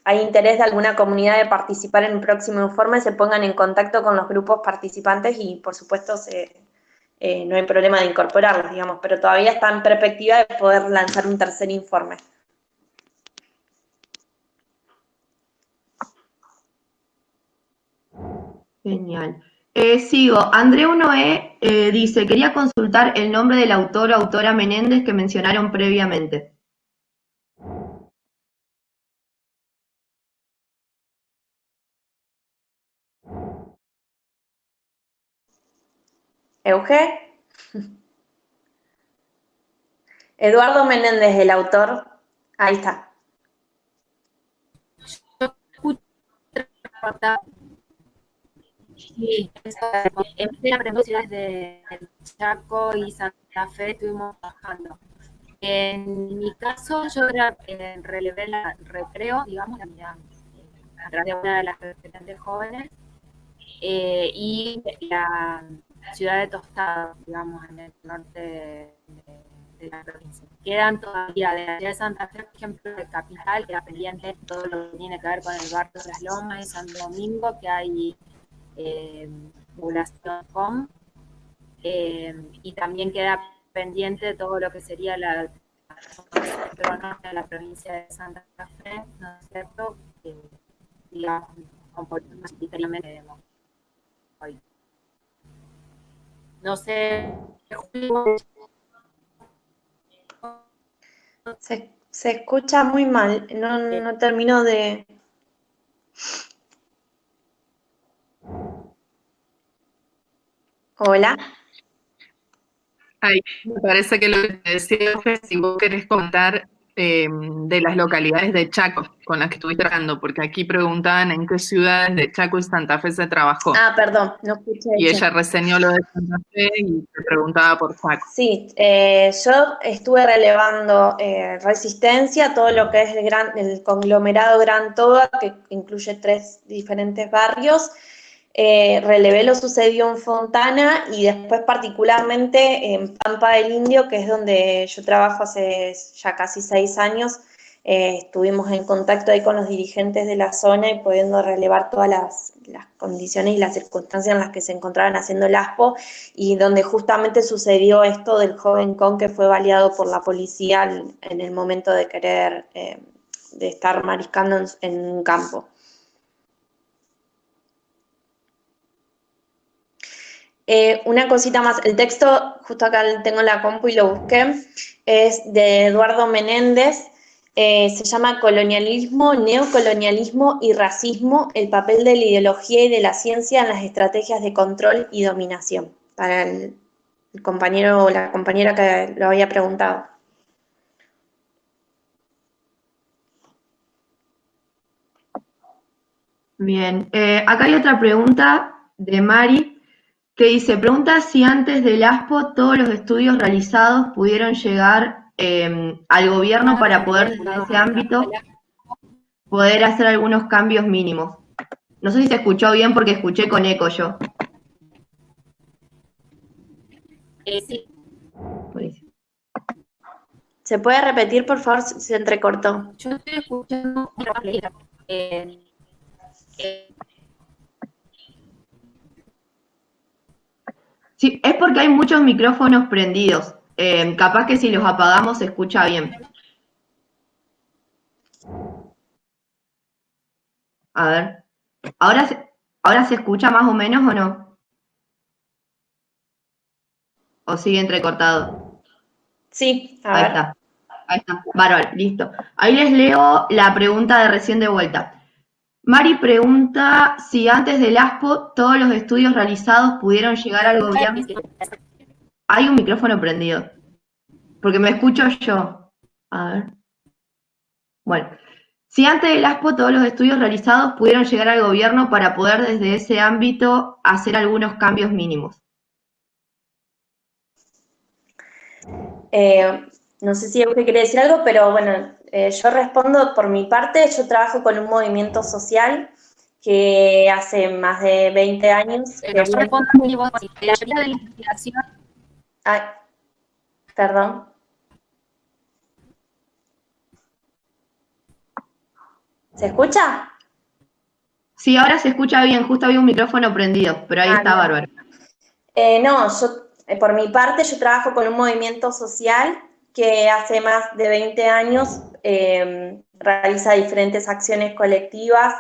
hay interés de alguna comunidad de participar en el próximo informe, se pongan en contacto con los grupos participantes y por supuesto no hay problema de incorporarlos, digamos, pero todavía está en perspectiva de poder lanzar un tercer informe. Genial. Sigo. Andreu Noé dice, quería consultar el nombre del autor o autora Menéndez que mencionaron previamente. ¿Euge? Eduardo Menéndez, el autor. Ahí está. Sí, empecé a aprender ciudades de Chaco y Santa Fe, estuvimos trabajando. En mi caso, yo relevé la recreo, digamos, a través de una de las representantes jóvenes, y la ciudad de Tostado, digamos, en el norte de la provincia. Quedan todavía de la ciudad de Santa Fe, por ejemplo, de Capital, que era pendiente todo lo que tiene que ver con el barrio de las Lomas y Santo Domingo, que hay población com, y también queda pendiente todo lo que sería la la provincia de Santa Fe, ¿no es cierto? Digamos, mayoritariamente hoy. No sé, Se escucha muy mal, no termino de... Hola. ahí me parece que lo que te decía, si vos querés contar de las localidades de Chaco con las que estuviste trabajando, porque aquí preguntaban en qué ciudades de Chaco y Santa Fe se trabajó. Ah, perdón, no escuché Y eso. ella reseñó lo de Santa Fe y te preguntaba por Chaco. Sí, yo estuve relevando Resistencia, todo lo que es el conglomerado Gran Toba, que incluye 3 diferentes barrios. relevé lo sucedido en Fontana y después particularmente en Pampa del Indio, que es donde yo trabajo hace ya casi 6 años. Estuvimos en contacto ahí con los dirigentes de la zona y pudiendo relevar todas las condiciones y las circunstancias en las que se encontraban haciendo el ASPO, y donde justamente sucedió esto del joven Con que fue baleado por la policía en el momento de querer, de estar mariscando en un campo. Una cosita más, el texto, justo acá tengo la compu y lo busqué, es de Eduardo Menéndez, se llama Colonialismo, Neocolonialismo y Racismo, el papel de la ideología y de la ciencia en las estrategias de control y dominación, para el compañero o la compañera que lo había preguntado. Bien, acá hay otra pregunta de Mari que dice, pregunta si antes del ASPO todos los estudios realizados pudieron llegar al gobierno para poder desde ese ámbito poder hacer algunos cambios mínimos. No sé si se escuchó bien porque escuché con eco yo. Sí. Buenísimo. ¿Se puede repetir, por favor? Se entrecortó. Yo estoy escuchando Sí, es porque hay muchos micrófonos prendidos. Capaz que si los apagamos se escucha bien. A ver. ¿Ahora se escucha más o menos o no? ¿O sigue entrecortado? Sí, a Ahí ver. está. Ahí está. Bárbaro, listo. Ahí les leo la pregunta de recién de vuelta. Mari pregunta si antes del ASPO todos los estudios realizados pudieron llegar al gobierno. Hay un micrófono prendido. Porque me escucho yo. A ver. Bueno. Si antes del ASPO todos los estudios realizados pudieron llegar al gobierno para poder desde ese ámbito hacer algunos cambios mínimos. No sé si usted quiere decir algo, pero bueno, yo respondo por mi parte. Yo trabajo con un movimiento social que hace más de 20 años. yo respondo muy bien, la mayoría de la investigación. Ay, perdón. ¿Se escucha? Sí, ahora se escucha bien, justo había un micrófono prendido, pero ahí está Bien. bárbaro. No, yo por mi parte yo trabajo con un movimiento social que hace más de 20 años realiza diferentes acciones colectivas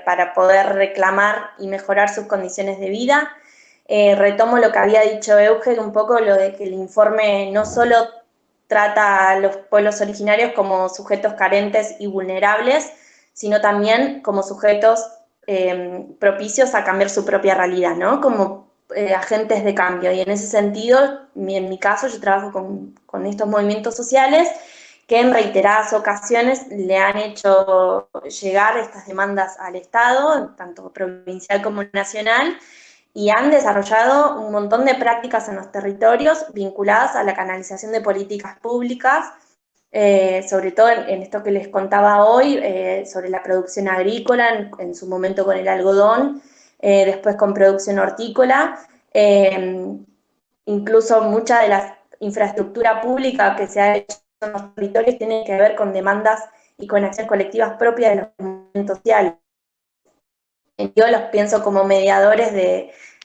para poder reclamar y mejorar sus condiciones de vida. Retomo lo que había dicho Euge, un poco lo de que el informe no solo trata a los pueblos originarios como sujetos carentes y vulnerables, sino también como sujetos propicios a cambiar su propia realidad, ¿no? Como agentes de cambio. Y en ese sentido, en mi caso, yo trabajo con estos movimientos sociales que en reiteradas ocasiones le han hecho llegar estas demandas al Estado, tanto provincial como nacional, y han desarrollado un montón de prácticas en los territorios vinculadas a la canalización de políticas públicas, sobre todo en esto que les contaba hoy, sobre la producción agrícola, en su momento con el algodón, después con producción hortícola, incluso mucha de la infraestructura pública que se ha hecho en los territorios tiene que ver con demandas y con acciones colectivas propias de los movimientos sociales. Yo los pienso como mediadores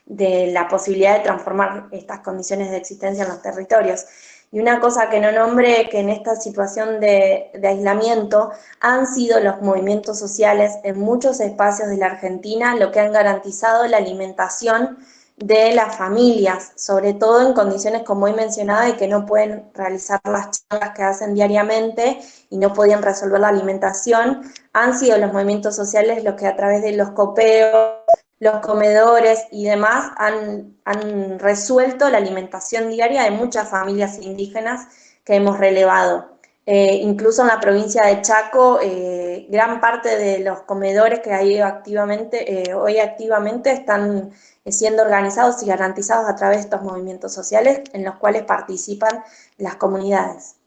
de la posibilidad de transformar estas condiciones de existencia en los territorios. Y una cosa que no nombré, que en esta situación de aislamiento han sido los movimientos sociales en muchos espacios de la Argentina lo que han garantizado la alimentación de las familias, sobre todo en condiciones como hoy mencionaba, de que no pueden realizar las charlas que hacen diariamente y no podían resolver la alimentación. Han sido los movimientos sociales los que a través de los copeos, los comedores y demás han resuelto la alimentación diaria de muchas familias indígenas que hemos relevado. Incluso en la provincia de Chaco, gran parte de los comedores que hay hoy activamente están siendo organizados y garantizados a través de estos movimientos sociales en los cuales participan las comunidades.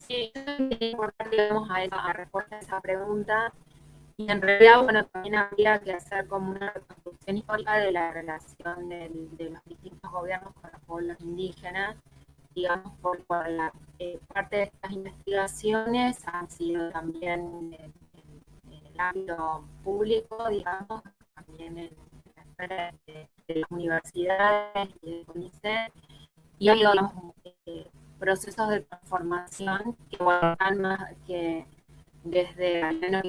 Sí, yo quería aportar, digamos, a respuesta a esa pregunta. Y en realidad, bueno, también habría que hacer como una reconstrucción histórica de la relación de los distintos gobiernos con los pueblos indígenas, digamos, por la parte de estas investigaciones han sido también en el ámbito público, digamos, también en la esfera de las universidades y del CONICET, y ha habido procesos de transformación que, bueno, van más que desde al menos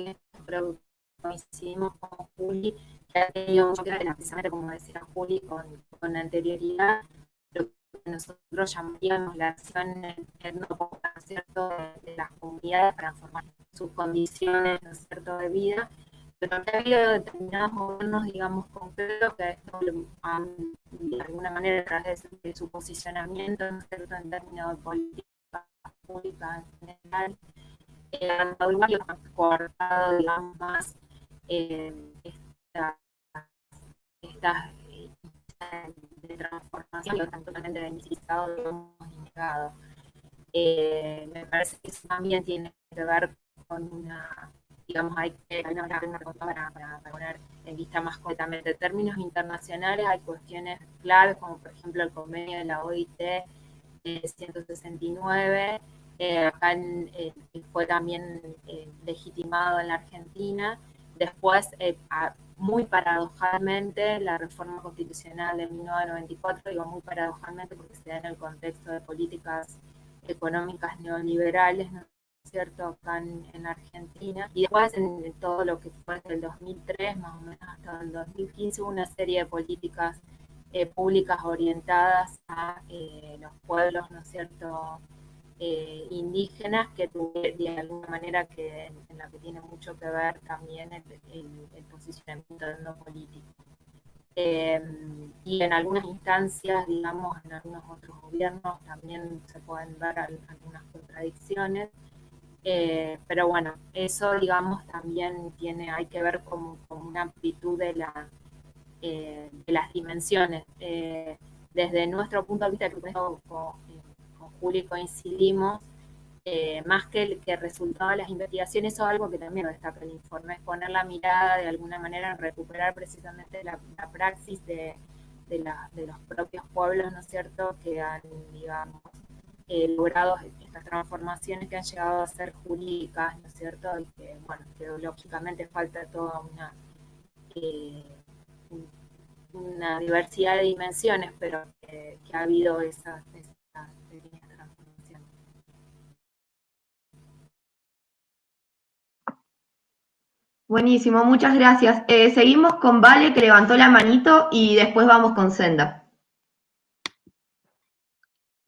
creo que coincidimos con Juli, que ha tenido mucho que ver, precisamente como decía Juli, con anterioridad, lo que nosotros llamaríamos la acción etnopopulacional, ¿no es cierto?, de las comunidades para transformar sus condiciones, ¿no es cierto?, de vida, pero que ha habido determinados gobiernos, digamos, concretos que esto han, de alguna manera, a través de su posicionamiento, ¿no es cierto?, en términos de políticas públicas en general, han cortado, digamos, más esta, estas de transformación, lo tanto totalmente beneficiado, digamos, y negado. Me parece que eso también tiene que ver con una, digamos, hay una pregunta para poner en vista más completamente. En términos internacionales hay cuestiones claves, como por ejemplo el convenio de la OIT 169, acá fue también legitimado en la Argentina. Después, muy paradojalmente, la reforma constitucional de 1994, digo muy paradojalmente porque se da en el contexto de políticas económicas neoliberales, ¿no es cierto?, acá en Argentina. Y después, en todo lo que fue desde el 2003, más o menos hasta el 2015, hubo una serie de políticas públicas orientadas a los pueblos, ¿no es cierto?, indígenas, que de alguna manera en la que tiene mucho que ver también el posicionamiento no político. Y en algunas instancias, digamos, en algunos otros gobiernos también se pueden ver algunas contradicciones. Pero bueno, eso, digamos, también hay que ver con una amplitud de las dimensiones. Desde nuestro punto de vista, creo que con Juli coincidimos, más que el resultado de las investigaciones, eso es algo que también lo destaca el informe, es poner la mirada de alguna manera en recuperar precisamente la praxis de los propios pueblos, ¿no es cierto?, que han, digamos, logrado estas transformaciones que han llegado a ser jurídicas, ¿no es cierto?, y que, bueno, que lógicamente falta toda una diversidad de dimensiones, pero que ha habido esas pequeñas transformaciones. Buenísimo, muchas gracias. Seguimos con Vale, que levantó la manito, y después vamos con Senda.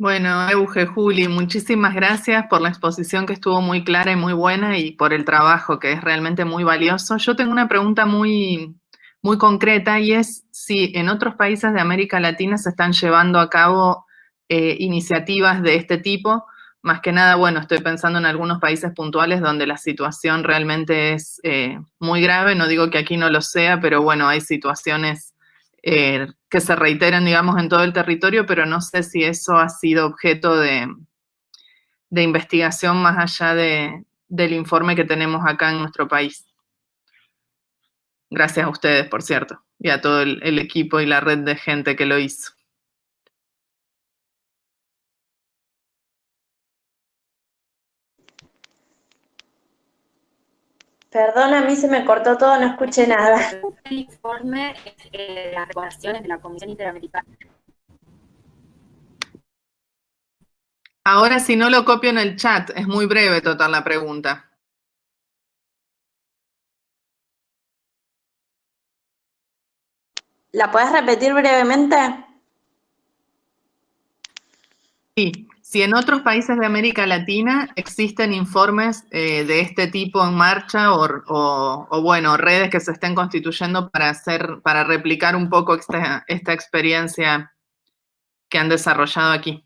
Bueno, Euge, Juli, muchísimas gracias por la exposición que estuvo muy clara y muy buena y por el trabajo que es realmente muy valioso. Yo tengo una pregunta muy concreta y es si en otros países de América Latina se están llevando a cabo iniciativas de este tipo. Más que nada, bueno, estoy pensando en algunos países puntuales donde la situación realmente es muy grave. No digo que aquí no lo sea, pero bueno, hay situaciones que se reiteran, digamos, en todo el territorio, pero no sé si eso ha sido objeto de investigación más allá del informe que tenemos acá en nuestro país. Gracias a ustedes, por cierto, y a todo el equipo y la red de gente que lo hizo. Perdón, a mí se me cortó todo, no escuché nada. El informe es las recomendaciones de la Comisión Interamericana. Ahora, si no lo copio en el chat, es muy breve total la pregunta. ¿La puedes repetir brevemente? Sí, si en otros países de América Latina existen informes de este tipo en marcha o bueno, redes que se estén constituyendo para replicar un poco esta experiencia que han desarrollado aquí.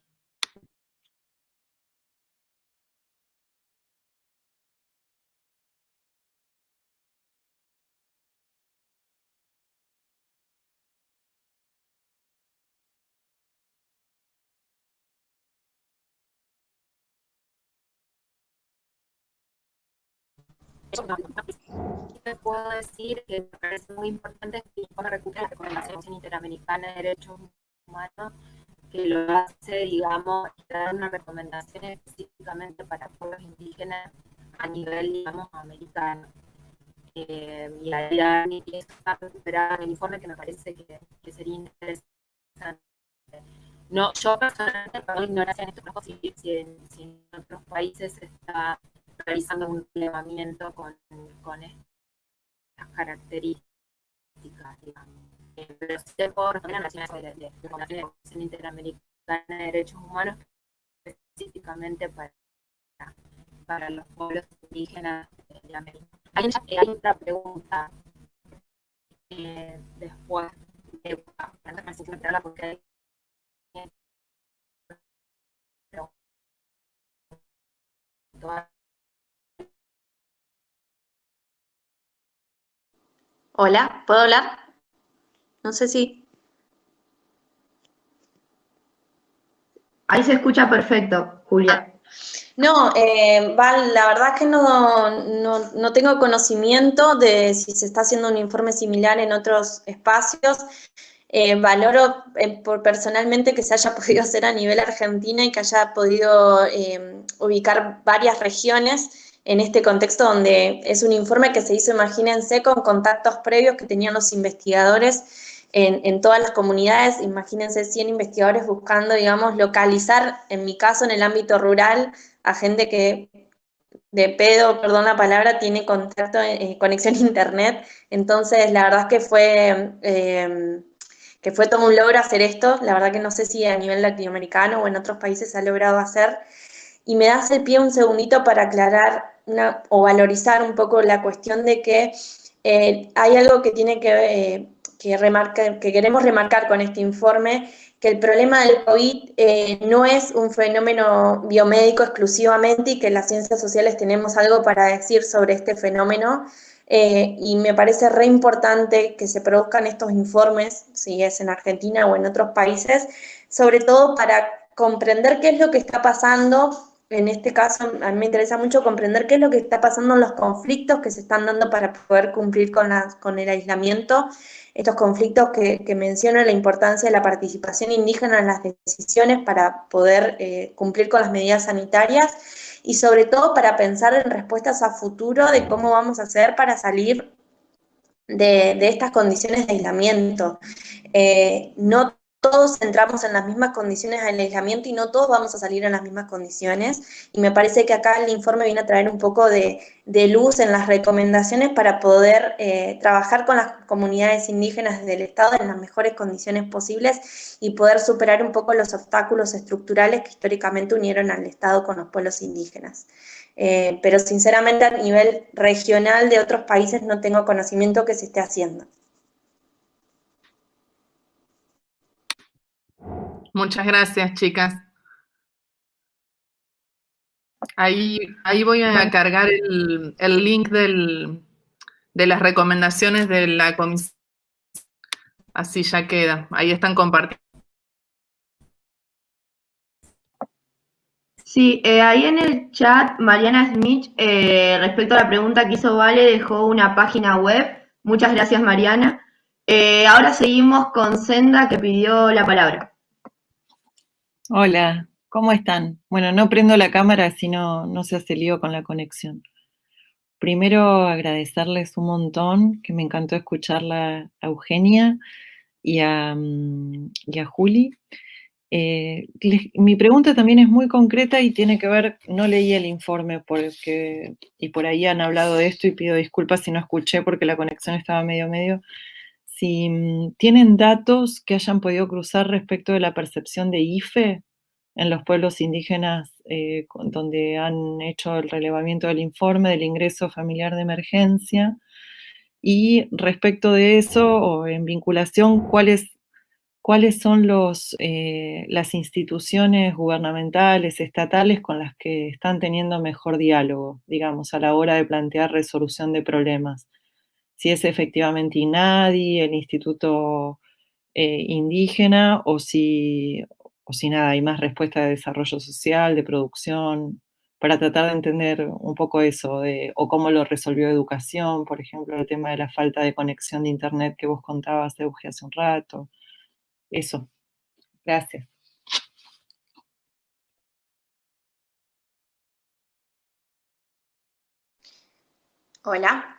Te puedo decir que me parece muy importante que el informe recupere la Recomendación Interamericana de Derechos Humanos, que lo hace, digamos, dar una recomendación específicamente para pueblos indígenas a nivel, digamos, americano. Y ahí está recuperado en el informe, que me parece que sería interesante. No, yo personalmente, perdón ignorancia en estos casos, si en otros países se está realizando un relevamiento con estas características, digamos. Pero sí te puedo responder a la Recomendación Interamericana de Derechos Humanos específicamente para los pueblos indígenas de América. Hay otra pregunta después de porque hay Hola, ¿puedo hablar? No sé si... Ahí se escucha perfecto, Julia. No, Val, la verdad es que no tengo conocimiento de si se está haciendo un informe similar en otros espacios. Valoro personalmente que se haya podido hacer a nivel Argentina y que haya podido ubicar varias regiones en este contexto donde es un informe que se hizo, imagínense, con contactos previos que tenían los investigadores en todas las comunidades. Imagínense 100 investigadores buscando, digamos, localizar, en mi caso, en el ámbito rural, a gente que de pedo, perdón la palabra, tiene contacto, conexión a internet. Entonces, la verdad es que fue todo un logro hacer esto. La verdad que no sé si a nivel latinoamericano o en otros países se ha logrado hacer. Y me das el pie un segundito para aclarar o valorizar un poco la cuestión de que hay algo que tiene que queremos remarcar con este informe, que el problema del COVID no es un fenómeno biomédico exclusivamente y que las ciencias sociales tenemos algo para decir sobre este fenómeno. Y me parece re importante que se produzcan estos informes, si es en Argentina o en otros países, sobre todo para comprender qué es lo que está pasando. En este caso, a mí me interesa mucho comprender qué es lo que está pasando en los conflictos que se están dando para poder cumplir con el aislamiento. Estos conflictos que mencionan la importancia de la participación indígena en las decisiones para poder cumplir con las medidas sanitarias y sobre todo para pensar en respuestas a futuro de cómo vamos a hacer para salir de estas condiciones de aislamiento. No todos entramos en las mismas condiciones de aislamiento y no todos vamos a salir en las mismas condiciones. Y me parece que acá el informe viene a traer un poco de luz en las recomendaciones para poder trabajar con las comunidades indígenas del Estado en las mejores condiciones posibles y poder superar un poco los obstáculos estructurales que históricamente unieron al Estado con los pueblos indígenas. Pero sinceramente a nivel regional de otros países no tengo conocimiento que se esté haciendo. Muchas gracias, chicas. Ahí voy a cargar el link de las recomendaciones de la comisión. Así ya queda. Ahí están compartiendo. Sí, ahí en el chat Mariana Smith, respecto a la pregunta que hizo Vale, dejó una página web. Muchas gracias, Mariana. Ahora seguimos con Senda, que pidió la palabra. Hola, ¿cómo están? Bueno, no prendo la cámara, así no se hace lío con la conexión. Primero agradecerles un montón, que me encantó escucharla a Eugenia y a Juli. Mi pregunta también es muy concreta y tiene que ver, no leí el informe y por ahí han hablado de esto y pido disculpas si no escuché porque la conexión estaba medio. Si tienen datos que hayan podido cruzar respecto de la percepción de IFE en los pueblos indígenas donde han hecho el relevamiento del informe del ingreso familiar de emergencia, y respecto de eso, o en vinculación, ¿cuáles son las instituciones gubernamentales, estatales, con las que están teniendo mejor diálogo, digamos, a la hora de plantear resolución de problemas? Si es efectivamente INADI, el Instituto Indígena, o si nada, hay más respuesta de desarrollo social, de producción, para tratar de entender un poco eso, o cómo lo resolvió educación, por ejemplo, el tema de la falta de conexión de internet que vos contabas, Euge, hace un rato. Eso. Gracias. Hola.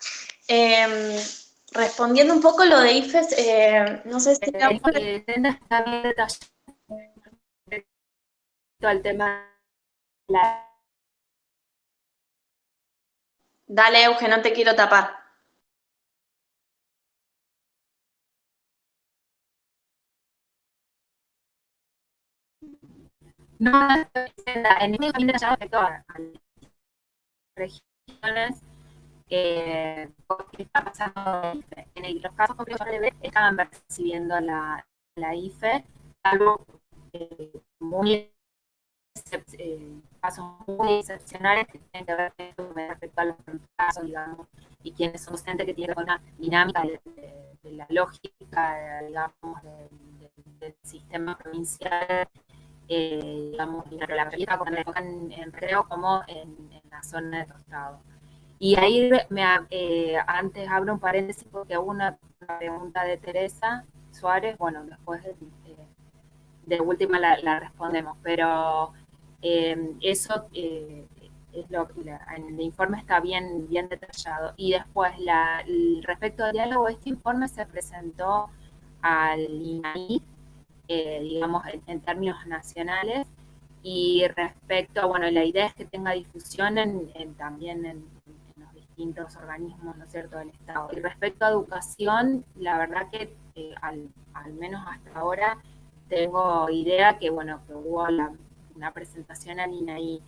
Respondiendo un poco lo de IFES, no sé si... Está bien detallado el tema de la... Dale, Euge, no te quiero tapar. No, en este momento ya afectó a las regiones, porque está pasando en los casos concretos de bebés estaban percibiendo la IFE, algo muy casos muy excepcionales que tienen que ver con respecto a los casos, digamos, y quienes son docentes que tienen una dinámica de la lógica, digamos, del sistema provincial, digamos, tanto la película como en Recreo como en la zona de Tostado. Y ahí antes abro un paréntesis porque hubo una pregunta de Teresa Suárez, bueno, después de última la respondemos, pero eso es lo que en el informe está bien detallado. Y después, respecto al diálogo, este informe se presentó al INAI, digamos, en términos nacionales, y respecto, bueno, la idea es que tenga difusión también en los distintos organismos, ¿no es cierto?, del Estado. Y respecto a educación, la verdad que al menos hasta ahora tengo idea que, bueno, que hubo una presentación al INAI.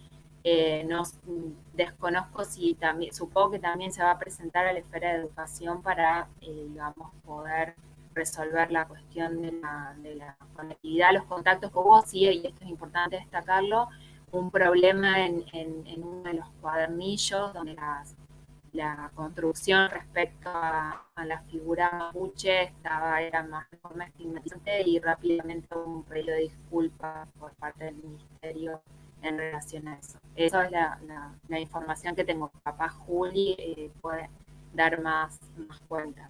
No desconozco si también, supongo que también se va a presentar a la esfera de educación para, digamos, poder resolver la cuestión de la conectividad, los contactos que hubo, sí, y esto es importante destacarlo, un problema en uno de los cuadernillos donde la construcción respecto a la figura mapuche era más de forma estigmatizante, y rápidamente hubo un pedido de disculpas por parte del Ministerio en relación a eso. Esa es la información que tengo. Capaz Juli puede dar más cuenta.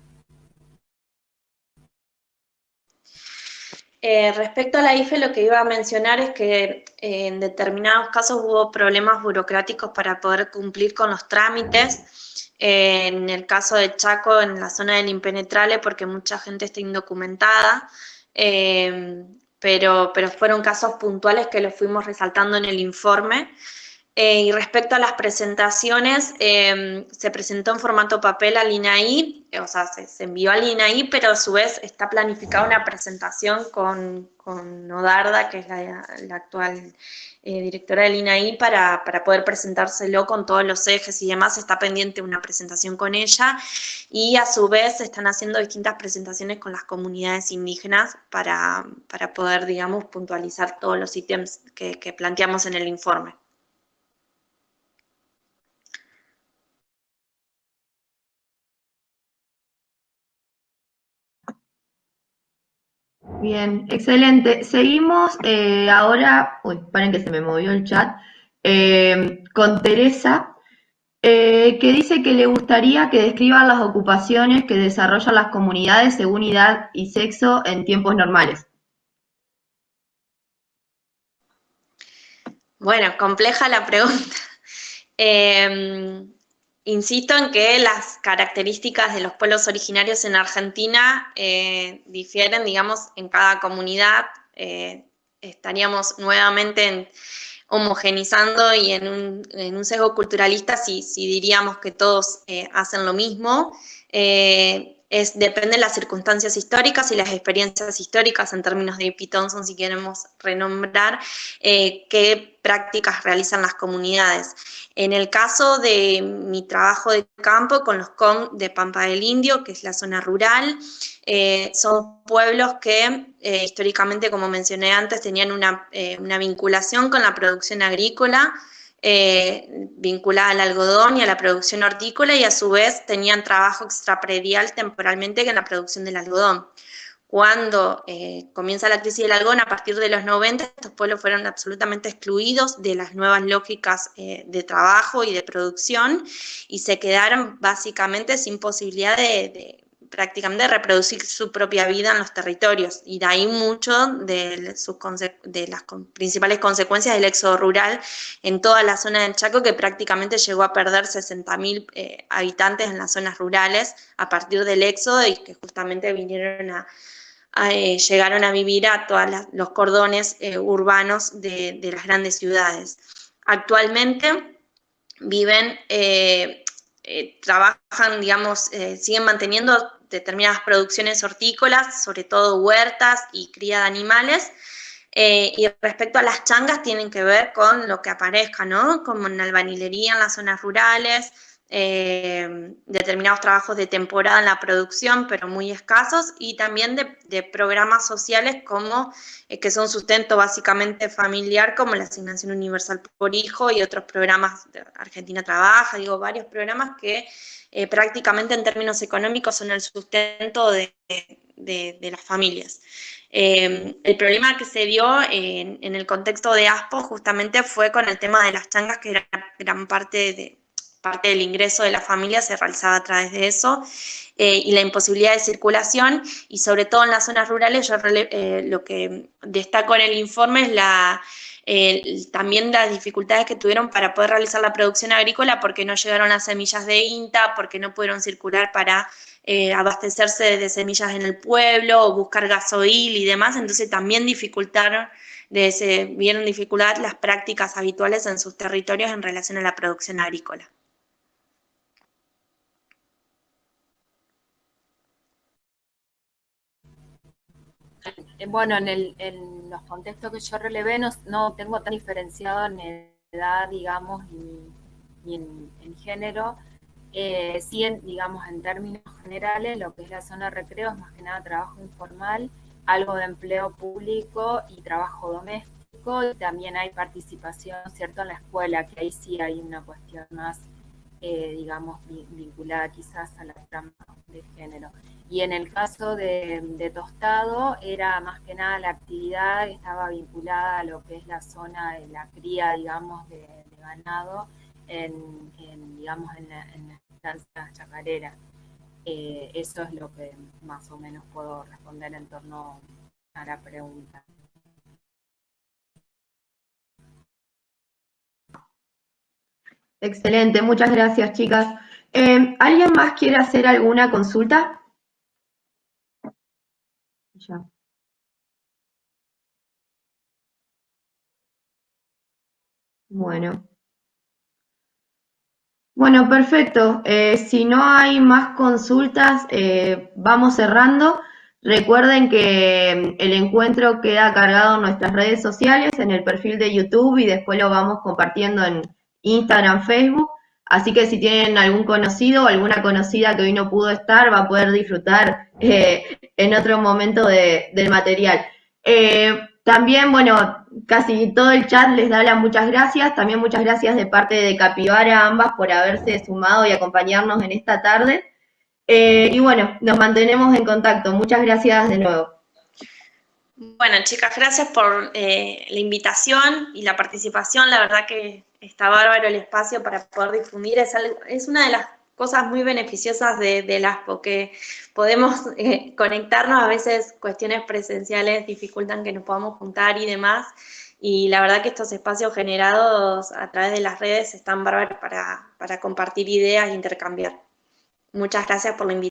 Respecto a la IFE, lo que iba a mencionar es que en determinados casos hubo problemas burocráticos para poder cumplir con los trámites. En el caso de Chaco, en la zona del impenetrable, porque mucha gente está indocumentada, pero fueron casos puntuales que los fuimos resaltando en el informe. Y respecto a las presentaciones, se presentó en formato papel al INAI, o sea, se envió al INAI, pero a su vez está planificada una presentación con Odarda, que es la actual directora del INAI, para poder presentárselo con todos los ejes y demás. Está pendiente una presentación con ella, y a su vez se están haciendo distintas presentaciones con las comunidades indígenas para poder, digamos, puntualizar todos los ítems que planteamos en el informe. Bien, excelente. Seguimos ahora, uy, paren que se me movió el chat, con Teresa, que dice que le gustaría que describan las ocupaciones que desarrollan las comunidades según edad y sexo en tiempos normales. Bueno, compleja la pregunta. Insisto en que las características de los pueblos originarios en Argentina difieren, digamos, en cada comunidad. Estaríamos nuevamente homogenizando y en un sesgo culturalista si diríamos que todos hacen lo mismo. Depende de las circunstancias históricas y las experiencias históricas en términos de E.P. Thompson, si queremos renombrar qué prácticas realizan las comunidades. En el caso de mi trabajo de campo con los COM de Pampa del Indio, que es la zona rural, son pueblos que históricamente, como mencioné antes, tenían una vinculación con la producción agrícola, vinculada al algodón y a la producción hortícola, y a su vez tenían trabajo extrapredial temporalmente en la producción del algodón. cuando comienza la crisis del algodón, a partir de los 90, estos pueblos fueron absolutamente excluidos de las nuevas lógicas de trabajo y de producción, y se quedaron básicamente sin posibilidad prácticamente reproducir su propia vida en los territorios, y de ahí mucho de las principales consecuencias del éxodo rural en toda la zona del Chaco, que prácticamente llegó a perder 60.000 habitantes en las zonas rurales a partir del éxodo, y que justamente llegaron a vivir a todos los cordones urbanos de las grandes ciudades. Actualmente viven, trabajan, digamos, siguen manteniendo determinadas producciones hortícolas, sobre todo huertas y cría de animales, y respecto a las changas tienen que ver con lo que aparezca, ¿no? Como en albañilería en las zonas rurales, determinados trabajos de temporada en la producción, pero muy escasos, y también de programas sociales como que son sustento básicamente familiar, como la Asignación Universal por Hijo y otros programas de Argentina Trabaja, digo, varios programas que prácticamente en términos económicos son el sustento de las familias. El problema que se dio en el contexto de ASPO justamente fue con el tema de las changas, que era gran parte del ingreso de la familia se realizaba a través de eso, y la imposibilidad de circulación, y sobre todo en las zonas rurales. Yo lo que destaco en el informe es también las dificultades que tuvieron para poder realizar la producción agrícola, porque no llegaron las semillas de INTA, porque no pudieron circular para abastecerse de semillas en el pueblo, o buscar gasoil y demás. Entonces también vieron dificultad las prácticas habituales en sus territorios en relación a la producción agrícola. Bueno, en los contextos que yo relevé no tengo tan diferenciado en edad, digamos, ni en género. Sí, digamos, en términos generales, lo que es la zona de recreo es más que nada trabajo informal, algo de empleo público y trabajo doméstico, y también hay participación, ¿cierto?, en la escuela, que ahí sí hay una cuestión más, digamos, vinculada quizás a la trama de género. Y en el caso de Tostado, era más que nada la actividad que estaba vinculada a lo que es la zona de la cría, digamos, de ganado, digamos, en la estancia chacarera. Eso es lo que más o menos puedo responder en torno a la pregunta. Excelente, muchas gracias, chicas. ¿Alguien más quiere hacer alguna consulta? Ya. Bueno, perfecto. Si no hay más consultas, vamos cerrando. Recuerden que el encuentro queda cargado en nuestras redes sociales, en el perfil de YouTube, y después lo vamos compartiendo en Instagram, Facebook. Así que si tienen algún conocido o alguna conocida que hoy no pudo estar, va a poder disfrutar en otro momento del material. También, bueno, casi todo el chat les da las muchas gracias. También muchas gracias de parte de Capibara a ambas por haberse sumado y acompañarnos en esta tarde. Y bueno, nos mantenemos en contacto. Muchas gracias de nuevo. Bueno, chicas, gracias por la invitación y la participación. La verdad que está bárbaro el espacio para poder difundir. Es una de las cosas muy beneficiosas del ASPO, que podemos conectarnos. A veces cuestiones presenciales dificultan que nos podamos juntar y demás, y la verdad que estos espacios generados a través de las redes están bárbaros para compartir ideas e intercambiar. Muchas gracias por la invitación.